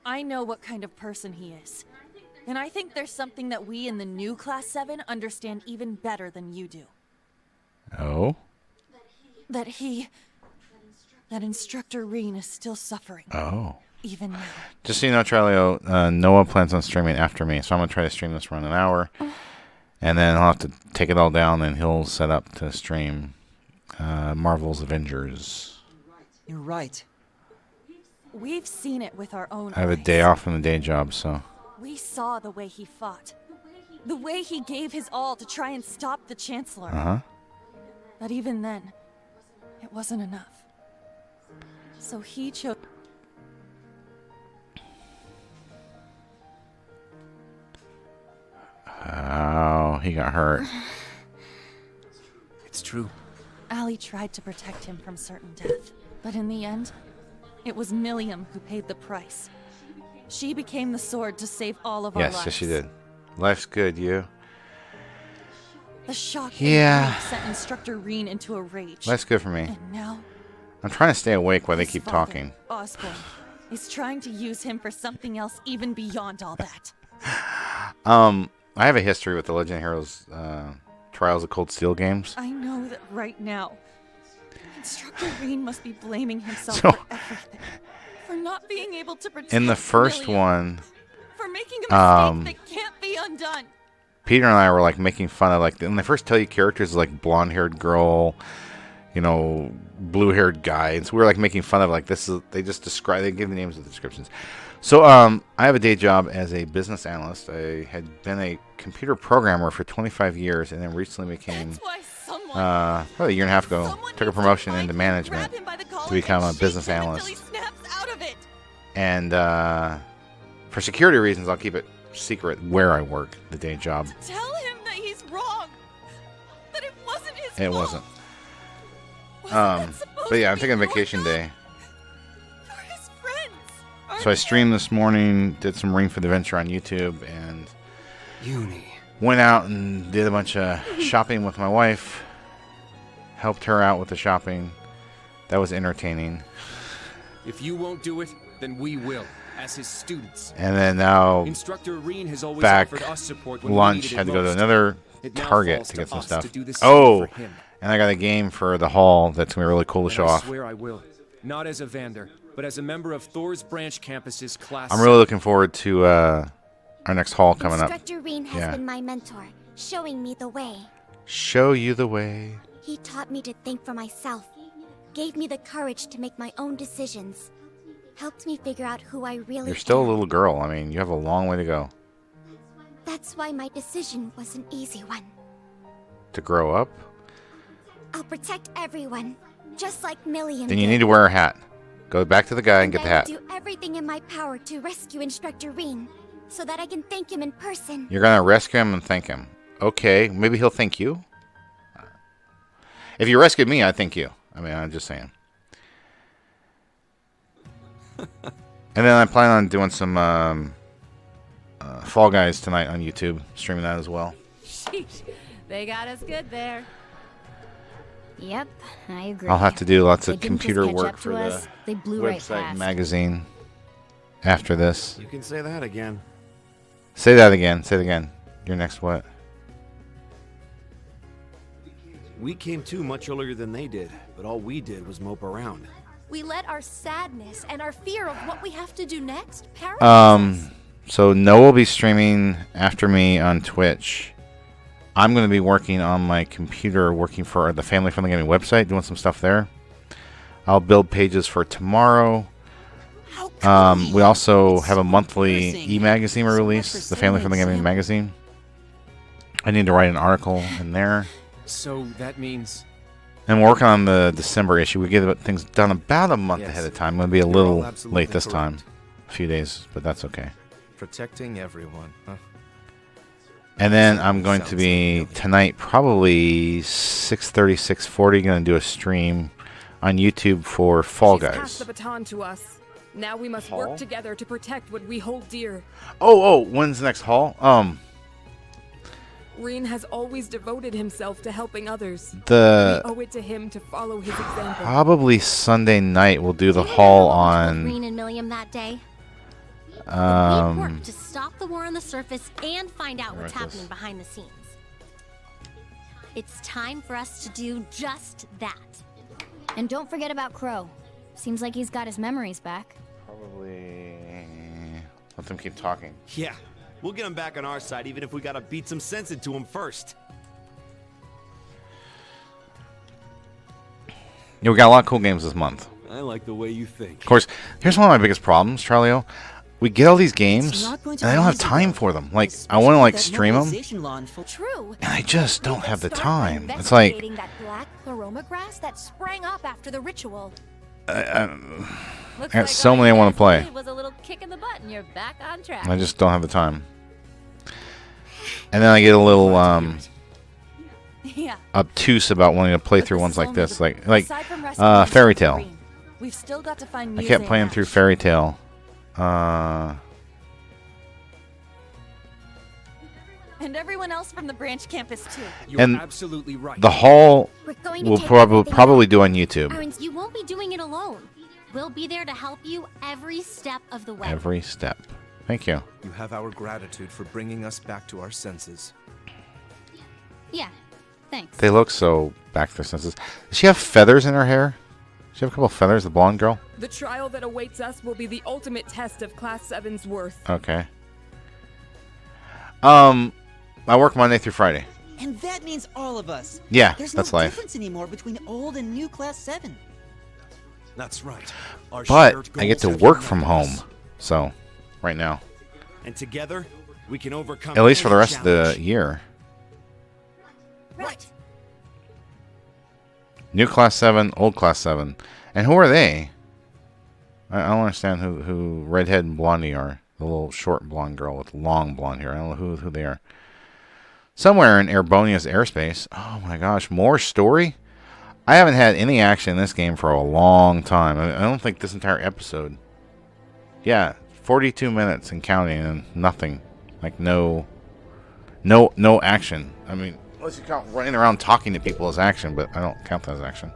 I know what kind of person he is. And I think there's something that we in the new Class 7 understand even better than you do. Oh? That Instructor Rean is still suffering. Oh. Even now. Just so you know, Charlie, Noah plans on streaming after me, so I'm going to try to stream this around an hour. And then I'll have to take it all down, and he'll set up to stream Marvel's Avengers. You're right. We've seen it with our own I have a eyes. day off from the day job, so... We saw the way he fought. The way he gave his all to try and stop the Chancellor. Uh-huh. But even then, it wasn't enough. So he chose... Oh, he got hurt. It's true. Ali tried to protect him from certain death. But in the end, it was Milliam who paid the price. She became the sword to save all of our lives. Yes, she did. Life's good, you. The shock Yeah. sent Instructor Rean into a rage. Life's good for me. And now, I'm trying to stay awake while they his keep father, talking. Osborn is trying to use him for something else even beyond all that. I have a history with the Legend of Heroes Trials of Cold Steel games. I know that right now, Instructor Rean must be blaming himself So- for everything. For not being able to protect In the first Milliam. one, For making a mistake that can't be undone. Peter and I were like making fun of, like, when they first tell you characters like blonde-haired girl, you know, blue-haired guy, and so we were like making fun of, like, this is, they just describe, they give the names of the descriptions. So I have a day job as a business analyst. I had been a computer programmer for 25 years, and then recently became, probably a year and a half ago, took a promotion into management to become a business analyst. And for security reasons, I'll keep it secret where I work, the day job. Tell him that he's wrong. That it wasn't his fault. It wasn't. But yeah, I'm taking a vacation day. You're his friends. So I streamed this morning, did some Ring for the Adventure on YouTube, and Uni. went out and did a bunch of shopping with my wife. Helped her out with the shopping. That was entertaining. If you won't do it, then we will, as his students. And then now Instructor Rean has always back offered us support when we lunch, needed it had to go to most. another It now Target falls to get some us stuff. to do the same Oh, for him. and I got a game for the hall that's going to be really cool to And show I off. swear I will. Not as a Vander, but as a member of Thor's Branch Campus's class. I'm really looking forward to our next hall coming up. Instructor Rean has been my mentor, showing me the way. Show you the way. He taught me to think for myself, gave me the courage to make my own decisions, helped me figure out who I really You're still a am. little girl. I mean, you have a long way to go That's why my decision was an easy one. to grow up. I'll protect everyone, just like Milliam Then you did. need to wear a hat. Go back to the guy and get the I will hat. do everything in my power to rescue Instructor Rean, so that I can thank him in person. You're going to rescue him and thank him. Okay, maybe he'll thank you. If you rescued me, I'd thank you. I mean, I'm just saying. And then I plan on doing some Fall Guys tonight on YouTube, streaming that as well. Sheesh. They got us good there. Yep, I agree. I'll have to do lots They of didn't just computer catch work up to for the us, they blew right website and past. magazine after this. You can say that again. Say that again. Say it again. Your next what? We came to much earlier than they did, but all we did was mope around. We let our sadness and our fear of what we have to do next paralyze us. So Noah will be streaming after me on Twitch. I'm going to be working on my computer, working for the Family Friendly Gaming website, doing some stuff there. I'll build pages for tomorrow. We also have a monthly e-magazine we release, the Family Friendly Gaming magazine. I need to write an article in there. So that means... And we're working on the December issue. We get things done about a month Yes. ahead of time. It'll be a You're little all absolutely late this time. correct. A few days, but that's okay. Protecting everyone, huh? And then I'm going to be tonight, probably 6:30, 6:40, going to do a stream on YouTube for Fall She's Guys. passed the baton to us. Now we must Haul? work together to protect what we hold dear. Oh, when's the next haul? Reen has always devoted himself to helping others. The- We owe it to him to follow his example. Probably Sunday night we'll do the haul on. Reen and Milliam that day. We Um, worked to stop the war on the surface and find out what's Right, this. happening behind the scenes. It's time for us to do just that. And don't forget about Crow. Seems like he's got his memories back. Probably let them keep talking. Yeah, we'll get him back on our side even if we gotta beat some sense into him first. Yeah, we got a lot of cool games this month. I like the way you think. Of course, here's one of my biggest problems, Charlio. We get all these games, not going and to I be don't have easy, time for them. Like, I want to like stream them, True. and I just don't have the time. It's like, Investigating that black pleroma grass that sprang up after the ritual. I got so many I want to play. It was a little kick in the butt, and you're back on track. I just don't have the time. And then I get a little Yeah. obtuse about wanting to play through ones like this, like Aside from rescuing Fairy Mr. Tale. Green, we've still got to find I Muse kept and playing Ash. through Fairy Tale. And everyone else from the branch campus too. You're And absolutely right. The haul We're going to we'll take probably do on YouTube Irons, you won't be doing it alone. We'll be there to help you every step of the way. every step. Thank you. You have our gratitude for bringing us back to our senses. Yeah, thanks. They look so back to their senses. Does she have feathers in her hair? Does she have a couple of feathers, the blonde girl? The trial that awaits us will be the ultimate test of Class 7's worth. Okay. I work Monday through Friday. And that means all of us. Yeah, There's that's no life. difference anymore between old and new Class 7. That's right. Our But shared I get goals to have work from united home. us. So, right now. And together, we can overcome At least for the any rest of the challenge. year. Right. New Class 7, old Class 7. And who are they? I don't understand who Redhead and Blondie are. The little short blonde girl with long blonde hair. I don't know who they are. Somewhere in Airbonia's airspace. Oh my gosh, more story? I haven't had any action in this game for a long time. I don't think this entire episode. Yeah, 42 minutes and counting and nothing. Like no action. I mean, unless you count running around talking to people as action, but I don't count that as action.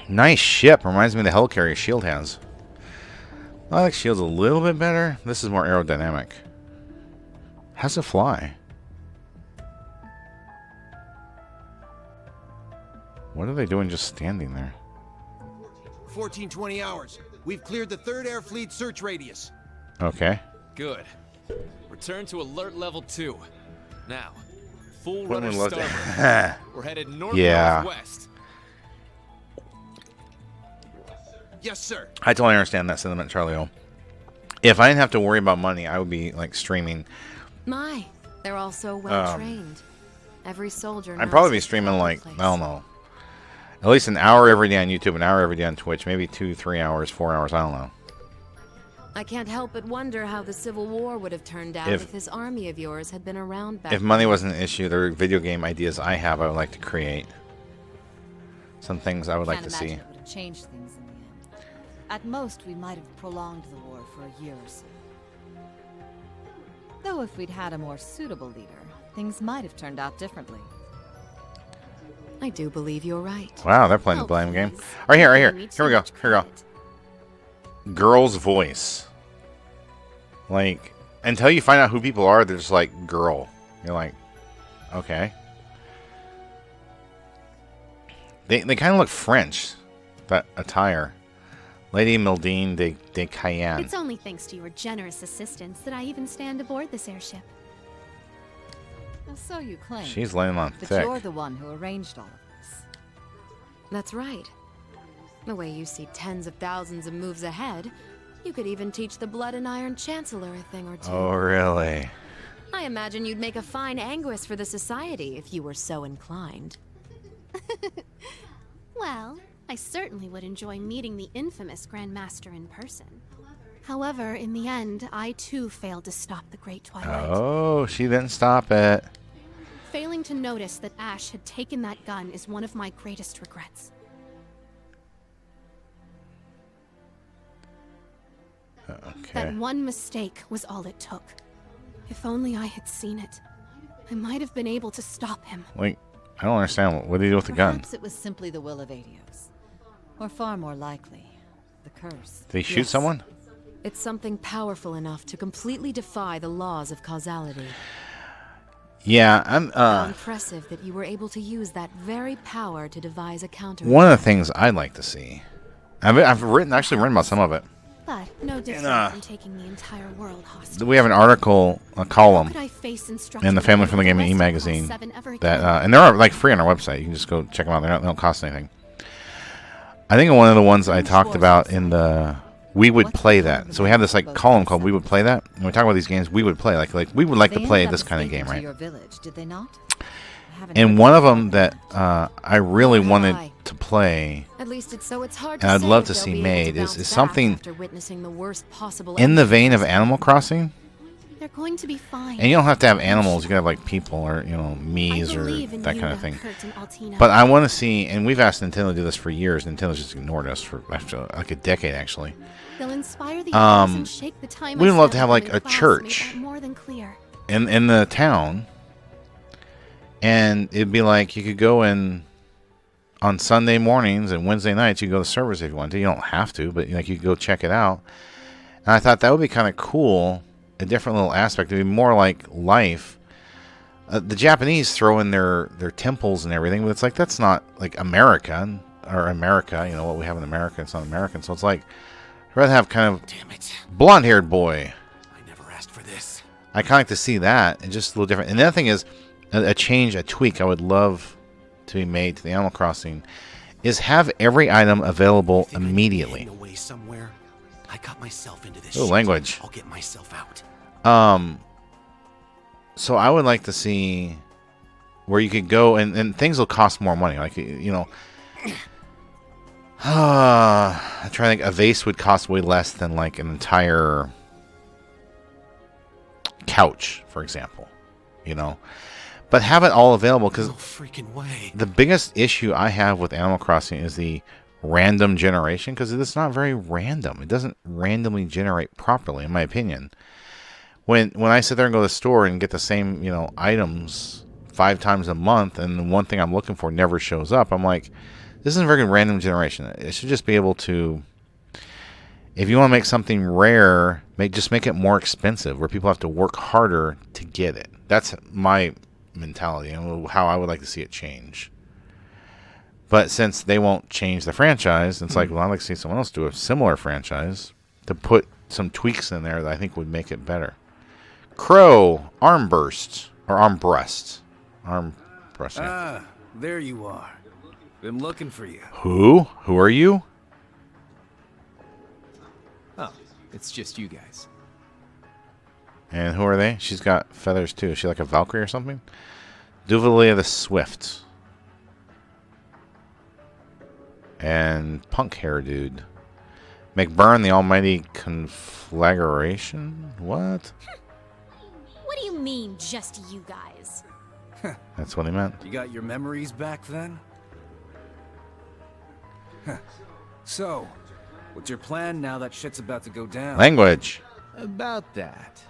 Nice ship. Reminds me of the helicarrier Shield has. I like Shield's a little bit better. This is more aerodynamic. How's it fly? What are they doing just standing there? 1420 hours. We've cleared the 3rd Air Fleet search radius. Okay. Good. Return to alert level 2. Now, full Wouldn't rudder we love to- starboard. We're headed Yeah. northwest. Yes, sir. I totally understand that sentiment, Charlie. If I didn't have to worry about money, I would be like streaming. My, they're all so well trained. Every soldier. I'd knows probably be his streaming proper like, place. I don't know, at least an hour every day on YouTube, an hour every day on Twitch, maybe 2, 3 hours, 4 hours, I don't know. I can't help but wonder how the Civil War would have turned out If- if this army of yours had been around back If money wasn't an issue, there are video game ideas I have I would like to create. Some things I would like to Can't see. imagine it would have changed things in the end. At most, we might have prolonged the war for a year or so. Though if we'd had a more suitable leader, things might have turned out differently. I do believe you're right. Wow, they're playing the blame game. Right here, right here. Here we go. Here we go. Girl's voice. Like, until you find out who people are, they're just like, girl. You're like, okay. They kind of look French, that attire. Lady Mildine de Cayenne. It's only thanks to your generous assistance that I even stand aboard this airship. Well, so you claim. She's laying on but thick. you're the one who arranged all of this. That's right. The way you see tens of thousands of moves ahead, you could even teach the Blood and Iron Chancellor a thing or two. Oh, really? I imagine you'd make a fine Anguis for the Society if you were so inclined. Well, I certainly would enjoy meeting the infamous Grand Master in person. However, in the end, I too failed to stop the Great Twilight. Oh, she didn't stop it. Failing to notice that Ash had taken that gun is one of my greatest regrets. Okay. That one mistake was all it took. If only I had seen it, I might have been able to stop him. Like, I don't understand. What did he do with the gun? Perhaps it was simply the will of Adios. Or far more likely, the curse. Did he shoot someone? It's something powerful enough to completely defy the laws of causality. Yeah, I'm. How impressive that you were able to use that very power to devise a counter. One of the things I'd like to see. I've actually written about some of it. But no different from taking the entire world hostage. We have an article, a column, Could I face Instructor in the Family Friendly Reed Gaming and the rest of e-magazine Class 7 ever that, again? and they're like free on our website. You can just go check them out. They don't cost anything. I think one of the ones I talked about in the We Would Play That. So we have this like column called We Would Play That, and we talk about these games we would play. Like we would like to play this kind of game, right? Your village, did they not? And one of them that I really wanted to play, At least it's hard to and I'd say love if to they'll see be able made, to is bounce back something after witnessing the worst possible in the ending. vein of Animal Crossing. They're going to be fine. And you don't have to have animals. You can have like people or me's or believe in that you, kind of thing. Kurt and Altina. But I want to see, and we've asked Nintendo to do this for years. Nintendo's just ignored us for after like a decade, actually. They'll inspire the others and shake the time We'd I love spent to have with like them a in class church made that more than clear. in the town, and it'd be like you could go in on Sunday mornings and Wednesday nights. You could go to service if you want to. You don't have to, but like you could go check it out. And I thought that would be kind of cool. A different little aspect. It'd be more like life. The Japanese throw in their temples and everything, but it's like that's not like America or America. You know what we have in America. It's not American. So it's like I'd rather have kind of blonde-haired boy. I never asked for this. I kind of like to see that and just a little different. And the other thing is a change, a tweak I would love to be made to the Animal Crossing is have every item available immediately. Away somewhere. I got myself into this. Ooh, language. I'll get myself out. So I would like to see where you could go and things will cost more money. Like, I'm trying to think. A vase would cost way less than like an entire couch, for example. But have it all available because no freaking way. The biggest issue I have with Animal Crossing is the random generation because it's not very random. It doesn't randomly generate properly, in my opinion. When I sit there and go to the store and get the same items 5 times a month, and the one thing I'm looking for never shows up, I'm like, this isn't a very good random generation. It should just be able to, if you want to make something rare, just make it more expensive, where people have to work harder to get it. That's my mentality and how I would like to see it change. But since they won't change the franchise, it's like, well, I'd like to see someone else do a similar franchise to put some tweaks in there that I think would make it better. Crow, armburst, or armbrust. Armbrust. Yeah. Ah, there you are. Been looking for you. Who? Who are you? Oh, it's just you guys. And who are they? She's got feathers too. Is she like a Valkyrie or something? Duvalia the Swift. And Punk Hair Dude. McBurn the Almighty Conflagration? What? What do you mean, just you guys? That's what he meant. You got your memories back then? So, what's your plan now that shit's about to go down? Language. About that.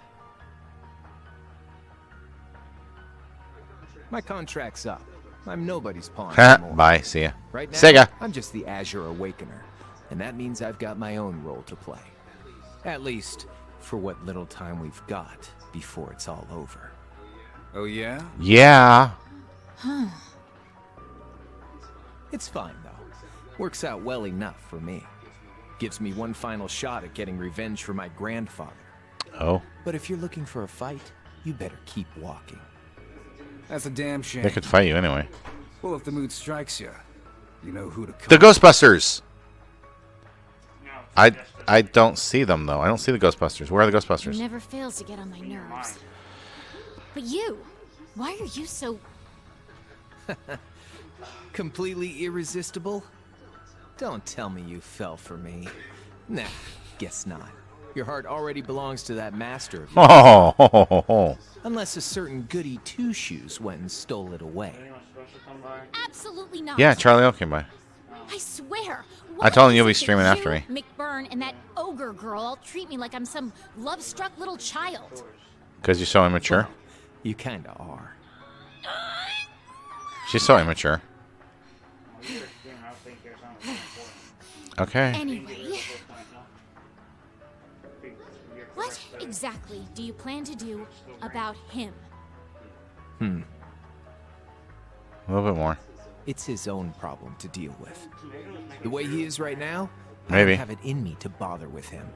My contract's up. I'm nobody's pawn anymore. Bye. See ya. Right now, Sega. I'm just the Azure Awakener, and that means I've got my own role to play. At least, for what little time we've got before it's all over. Oh, yeah? Yeah. It's fine, though. Works out well enough for me. Gives me one final shot at getting revenge for my grandfather. Oh. But if you're looking for a fight, you better keep walking. That's a damn shame. They could fight you anyway. Well, if the mood strikes you, you know who to call. The Ghostbusters! I don't see them, though. I don't see the Ghostbusters. Where are the Ghostbusters? It never fails to get on my nerves. But you, why are you so... Completely irresistible? Don't tell me you fell for me. Nah, guess not. Your heart already belongs to that master of yours. Oh. Unless a certain goody two-shoes went and stole it away. Absolutely not. Yeah, Charlie O came by. I swear. I told him you'll be streaming after me. McBurn and that ogre girl all treat me like I'm some love-struck little child. Because you're so immature. You kinda are. She's so immature. Okay. Anyway, what exactly do you plan to do about him? A little bit more. It's his own problem to deal with. The way he is right now, Maybe. I don't have it in me to bother with him.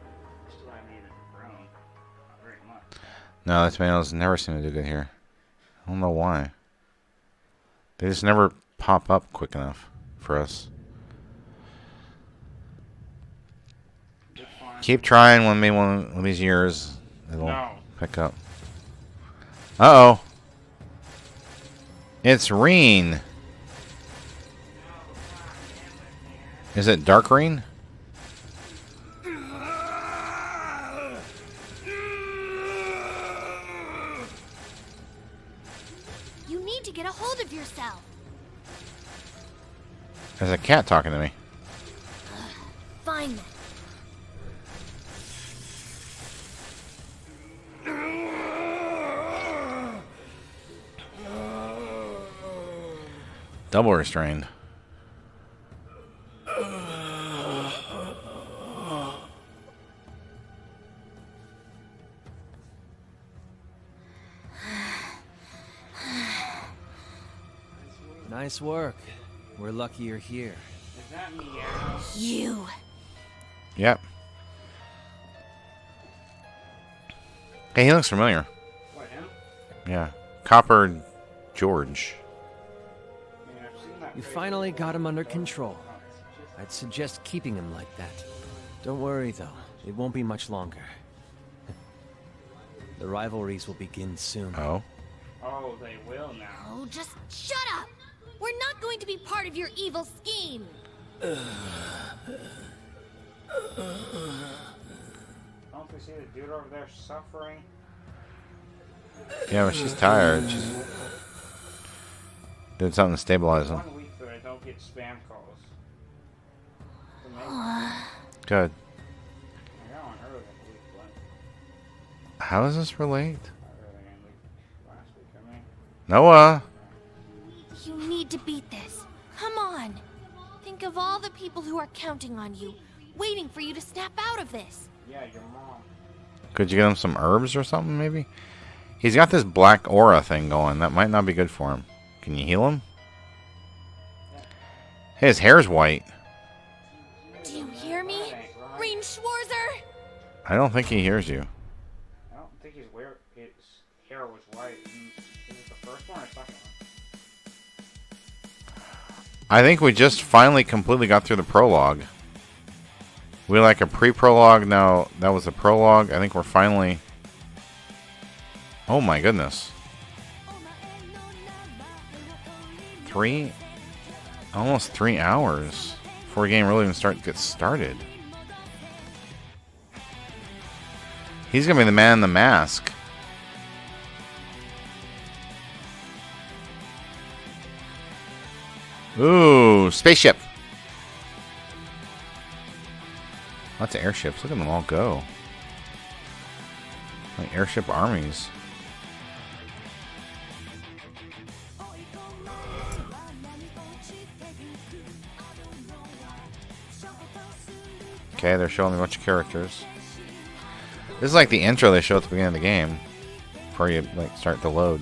No, the tomatoes never seem to do good here. I don't know why. They just never pop up quick enough for us. Keep trying. Maybe one of these years it'll pick up. Uh-oh. It's Reen. Is it Dark Reen? You need to get a hold of yourself. There's a cat talking to me. Fine then. Double restrained. Nice work. We're lucky you're here. You. Yep. Hey, he looks familiar. What, him? Yeah. Copper George. You finally got him under control. I'd suggest keeping him like that. Don't worry, though. It won't be much longer. The rivalries will begin soon. Oh? Oh, they will now. Oh, just shut up! We're not going to be part of your evil scheme! Don't we see the dude over there suffering? Yeah, but she's tired. She's did something to stabilize him. 1 week that I don't get spam calls. Good. I got one earlier in the week, but How does this relate? last week, I mean. Noah! You need to beat this. Come on. Think of all the people who are counting on you, waiting for you to snap out of this. Yeah, your mom. Could you get him some herbs or something, maybe? He's got this black aura thing going. That might not be good for him. Can you heal him? Hey, his hair's white. Do you hear me? Reen Schwarzer? I don't think he hears you. I don't think his hair was white. Is it the first one or second one? I think we just finally completely got through the prologue. We like a pre-prologue, now that was a prologue. I think we're finally... Oh my goodness. Almost 3 hours before the game really even gets started. He's gonna be the man in the mask. Ooh, spaceship. Lots of airships. Look at them all go. Like airship armies. Okay, they're showing me a bunch of characters. This is like the intro they show at the beginning of the game before you like start to load.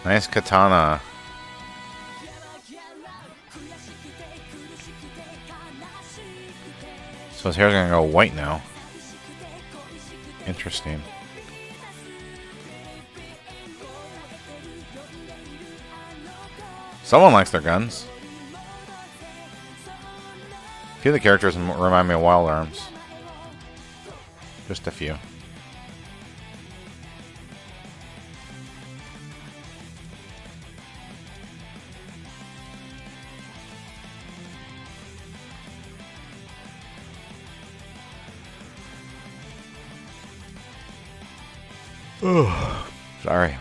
Nice katana. So his hair's gonna go white now. Interesting. Someone likes their guns. A few of the characters remind me of Wild Arms. Just a few. Sorry.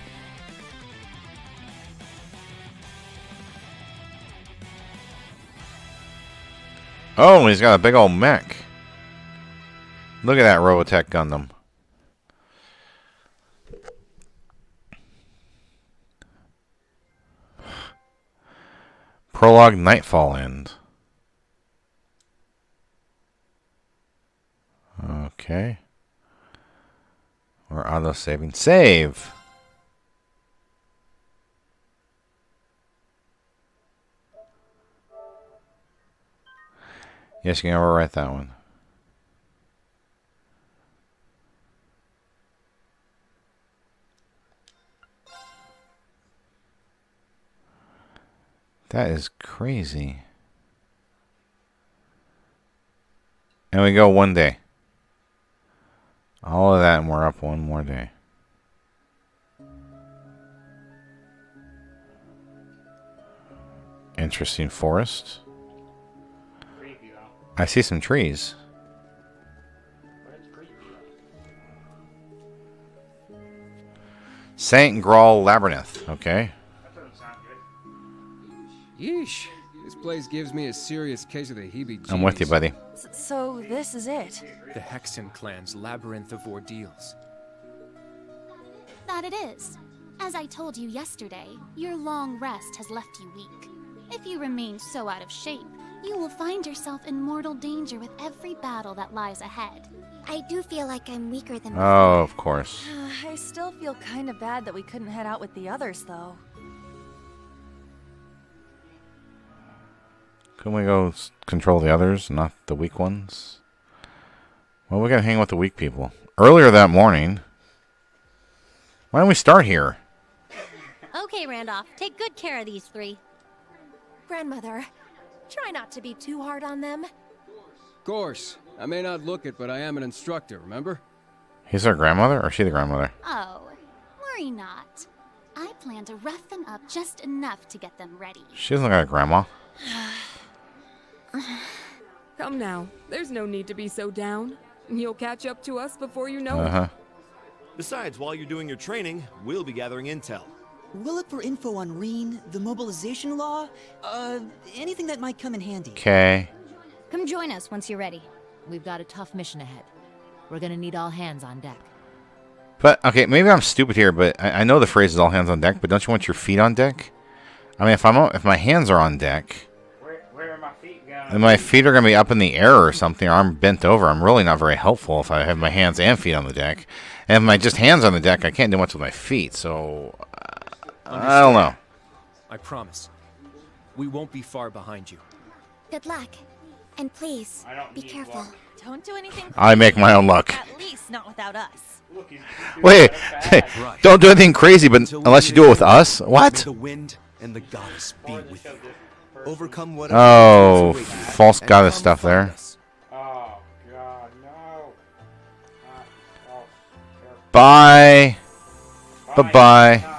Oh, he's got a big old mech. Look at that Robotech Gundam. Prologue Nightfall End. Okay. We're auto-saving. Save! Yes, you can overwrite that one. That is crazy. And we go one day. All of that and we're up one more day. Interesting forest. I see some trees. Saint Graal Labyrinth. Okay. Yeesh. This place gives me a serious case of the heebie-jeebies. I'm with you, buddy. So this is it. The Hexen clan's labyrinth of ordeals. That it is. As I told you yesterday, your long rest has left you weak. If you remain so out of shape, you will find yourself in mortal danger with every battle that lies ahead. I do feel like I'm weaker than before. Oh, of course. I still feel kind of bad that we couldn't head out with the others, though. Couldn't we go control the others, not the weak ones? Well, we gotta hang with the weak people. Earlier that morning... Why don't we start here? Okay, Randolph, take good care of these three. Grandmother, try not to be too hard on them. Of course. I may not look it, but I am an instructor, remember? He's our grandmother, or is she the grandmother? Oh, worry not. I plan to rough them up just enough to get them ready. She doesn't look like a grandma. Come now, there's no need to be so down. You'll catch up to us before you know Uh-huh. it. Besides, while you're doing your training, we'll be gathering intel. We'll look for info on Reen, the mobilization law, anything that might come in handy. Okay. Come join us once you're ready. We've got a tough mission ahead. We're gonna need all hands on deck. But, okay, maybe I'm stupid here, but I know the phrase is all hands on deck, but don't you want your feet on deck? I mean, if my hands are on deck... Where are my feet going? And my feet are going to be up in the air or something, or I'm bent over. I'm really not very helpful if I have my hands and feet on the deck. And if my just hands on the deck, I can't do much with my feet, so... I don't know. I promise. We won't be far behind you. Good luck. And please, be careful. Don't do anything I make my own luck. At least not without us. Wait, don't do anything crazy, but unless you do it with us? What? The wind and the goddess be with you. Overcome what Oh, false goddess stuff there. Oh, God, no. Bye. Bye-bye.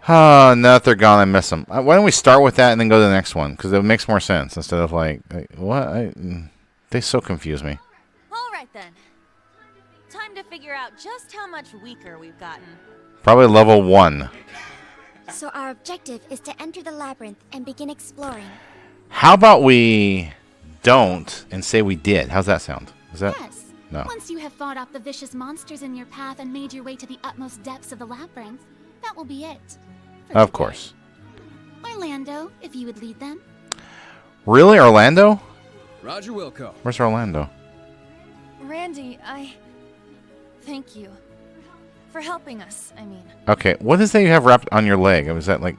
Oh, now that they're gone, I miss them. Why don't we start with that and then go to the next one? Because it makes more sense instead of like what? They so confuse me. All right, then. Time to figure out just how much weaker we've gotten. Probably level 1. So our objective is to enter the labyrinth and begin exploring. How about we don't and say we did? How's that sound? Is that Yes. no? Once you have fought off the vicious monsters in your path and made your way to the utmost depths of the labyrinth, that will be it. Of course. Orlando, if you would lead them. Really, Orlando? Roger Wilco. Where's Orlando? Randy, thank you. For helping us, I mean. Okay, what is that you have wrapped on your leg? Was that like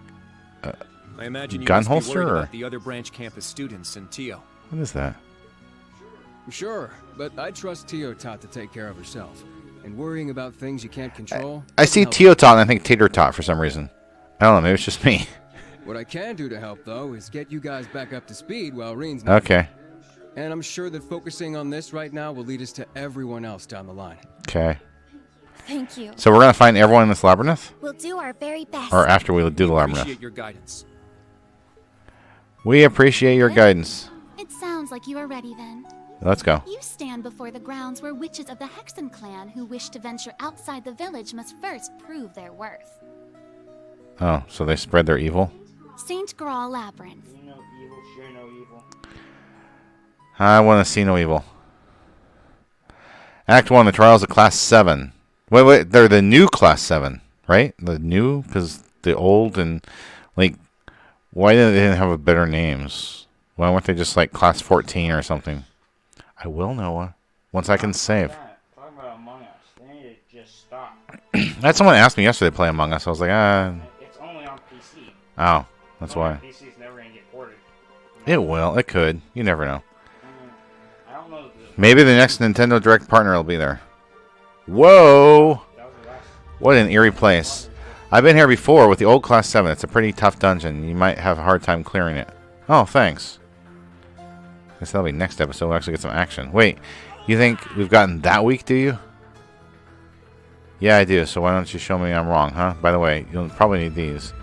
I imagine you gun must be holster worried or about the other branch campus students and Tio. what is that? Sure, but I trust Teotot to take care of herself. And worrying about things you can't control... I see Teotot and I think Tater Tot for some reason. I don't know, maybe it's just me. What I can do to help, though, is get you guys back up to speed while Reen's not Okay. And I'm sure that focusing on this right now will lead us to everyone else down the line. Okay. Thank you. So we're going to find everyone in this labyrinth? We'll do our very best. Or after we do the labyrinth? Appreciate your guidance. We appreciate your guidance. It sounds like you are ready then. Let's go. You stand before the grounds where witches of the Hexen clan who wish to venture outside the village must first prove their worth. Oh, so they spread their evil? St. Graal Labyrinth. You know evil, sure no evil. I want to see no evil. Act 1, the trials of Class 7. Wait, they're the new Class 7, right? The new? Because the old and, like, why didn't they have a better names? Why weren't they just, like, Class 14 or something? I will, Noah. Once I can save. Talking about Among Us. They need to just stop. That's someone asked me yesterday to play Among Us. I was like, It's only on PC. Oh, that's why. PC's never gonna get ported. It will. It could. You never know. I don't know. Maybe the next Nintendo Direct partner will be there. Whoa! What an eerie place. I've been here before with the old Class 7. It's a pretty tough dungeon. You might have a hard time clearing it. Oh, thanks. Guess that'll be next episode. We'll actually get some action. Wait, you think we've gotten that weak, do you? Yeah, I do. So why don't you show me I'm wrong, huh? By the way, you'll probably need these.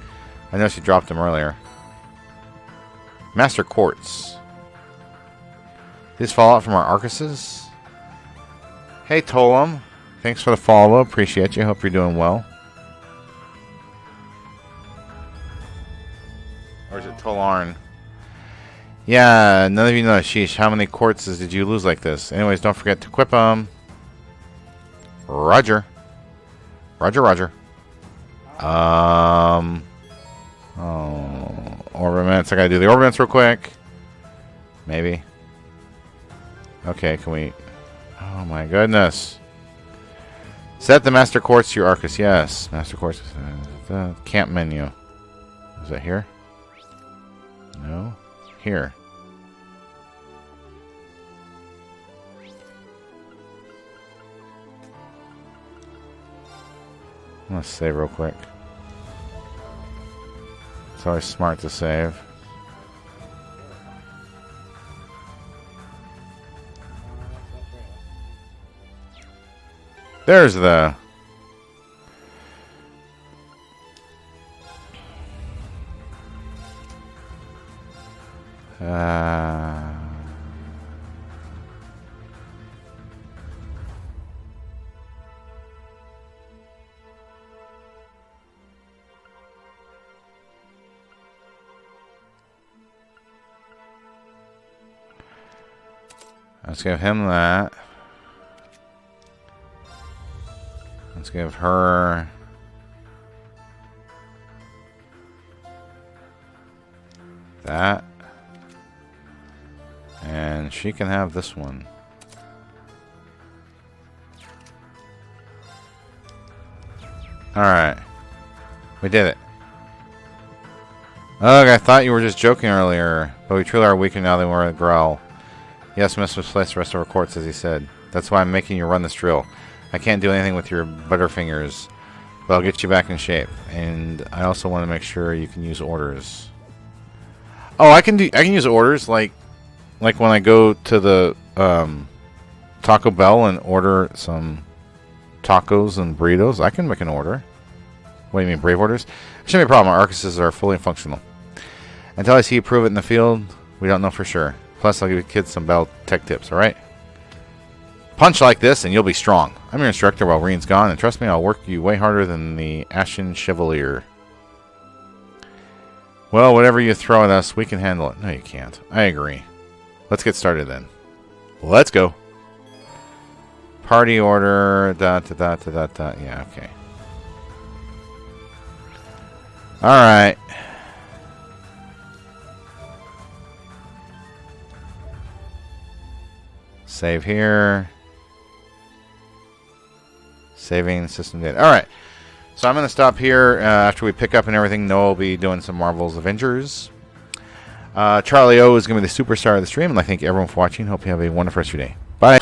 I know she dropped them earlier. Master Quartz. These fall out from our Arcuses. Hey, Tolam. Thanks for the follow. Appreciate you. Hope you're doing well. Or is it Tolarn? Yeah, none of you know. Sheesh, how many quartzes did you lose like this? Anyways, don't forget to equip them. Roger. Roger, roger. Oh, orbiments. I gotta do the orbiments real quick. Maybe. Okay, can we... Oh my goodness. Set the Master Quartz to your Arcus. Yes, Master Quartz. The camp menu. Is that here? No. Here. Let's save real quick. It's always smart to save. There's the... Let's give him that. Let's give her... that. And she can have this one. Alright. We did it. Ugh, I thought you were just joking earlier, but we truly are weaker now than we were at Graal. Yes, must misplace the rest of our quartz, as he said. That's why I'm making you run this drill. I can't do anything with your butterfingers, but I'll get you back in shape. And I also want to make sure you can use orders. Oh, I can use orders like when I go to the Taco Bell and order some tacos and burritos. I can make an order. What do you mean, brave orders? Shouldn't be a problem. Our Arcuses are fully functional. Until I see you prove it in the field, we don't know for sure. Plus, I'll give you kids some battle tech tips, alright? Punch like this and you'll be strong. I'm your instructor while Reen's gone, and trust me, I'll work you way harder than the Ashen Chevalier. Well, whatever you throw at us, we can handle it. No, you can't. I agree. Let's get started then. Let's go. Party order. Yeah, okay. Alright. Save here. Saving system data. Alright. So I'm going to stop here after we pick up and everything. Noah will be doing some Marvel's Avengers. Charlie O is going to be the superstar of the stream, and I thank everyone for watching. Hope you have a wonderful rest of your day. Bye.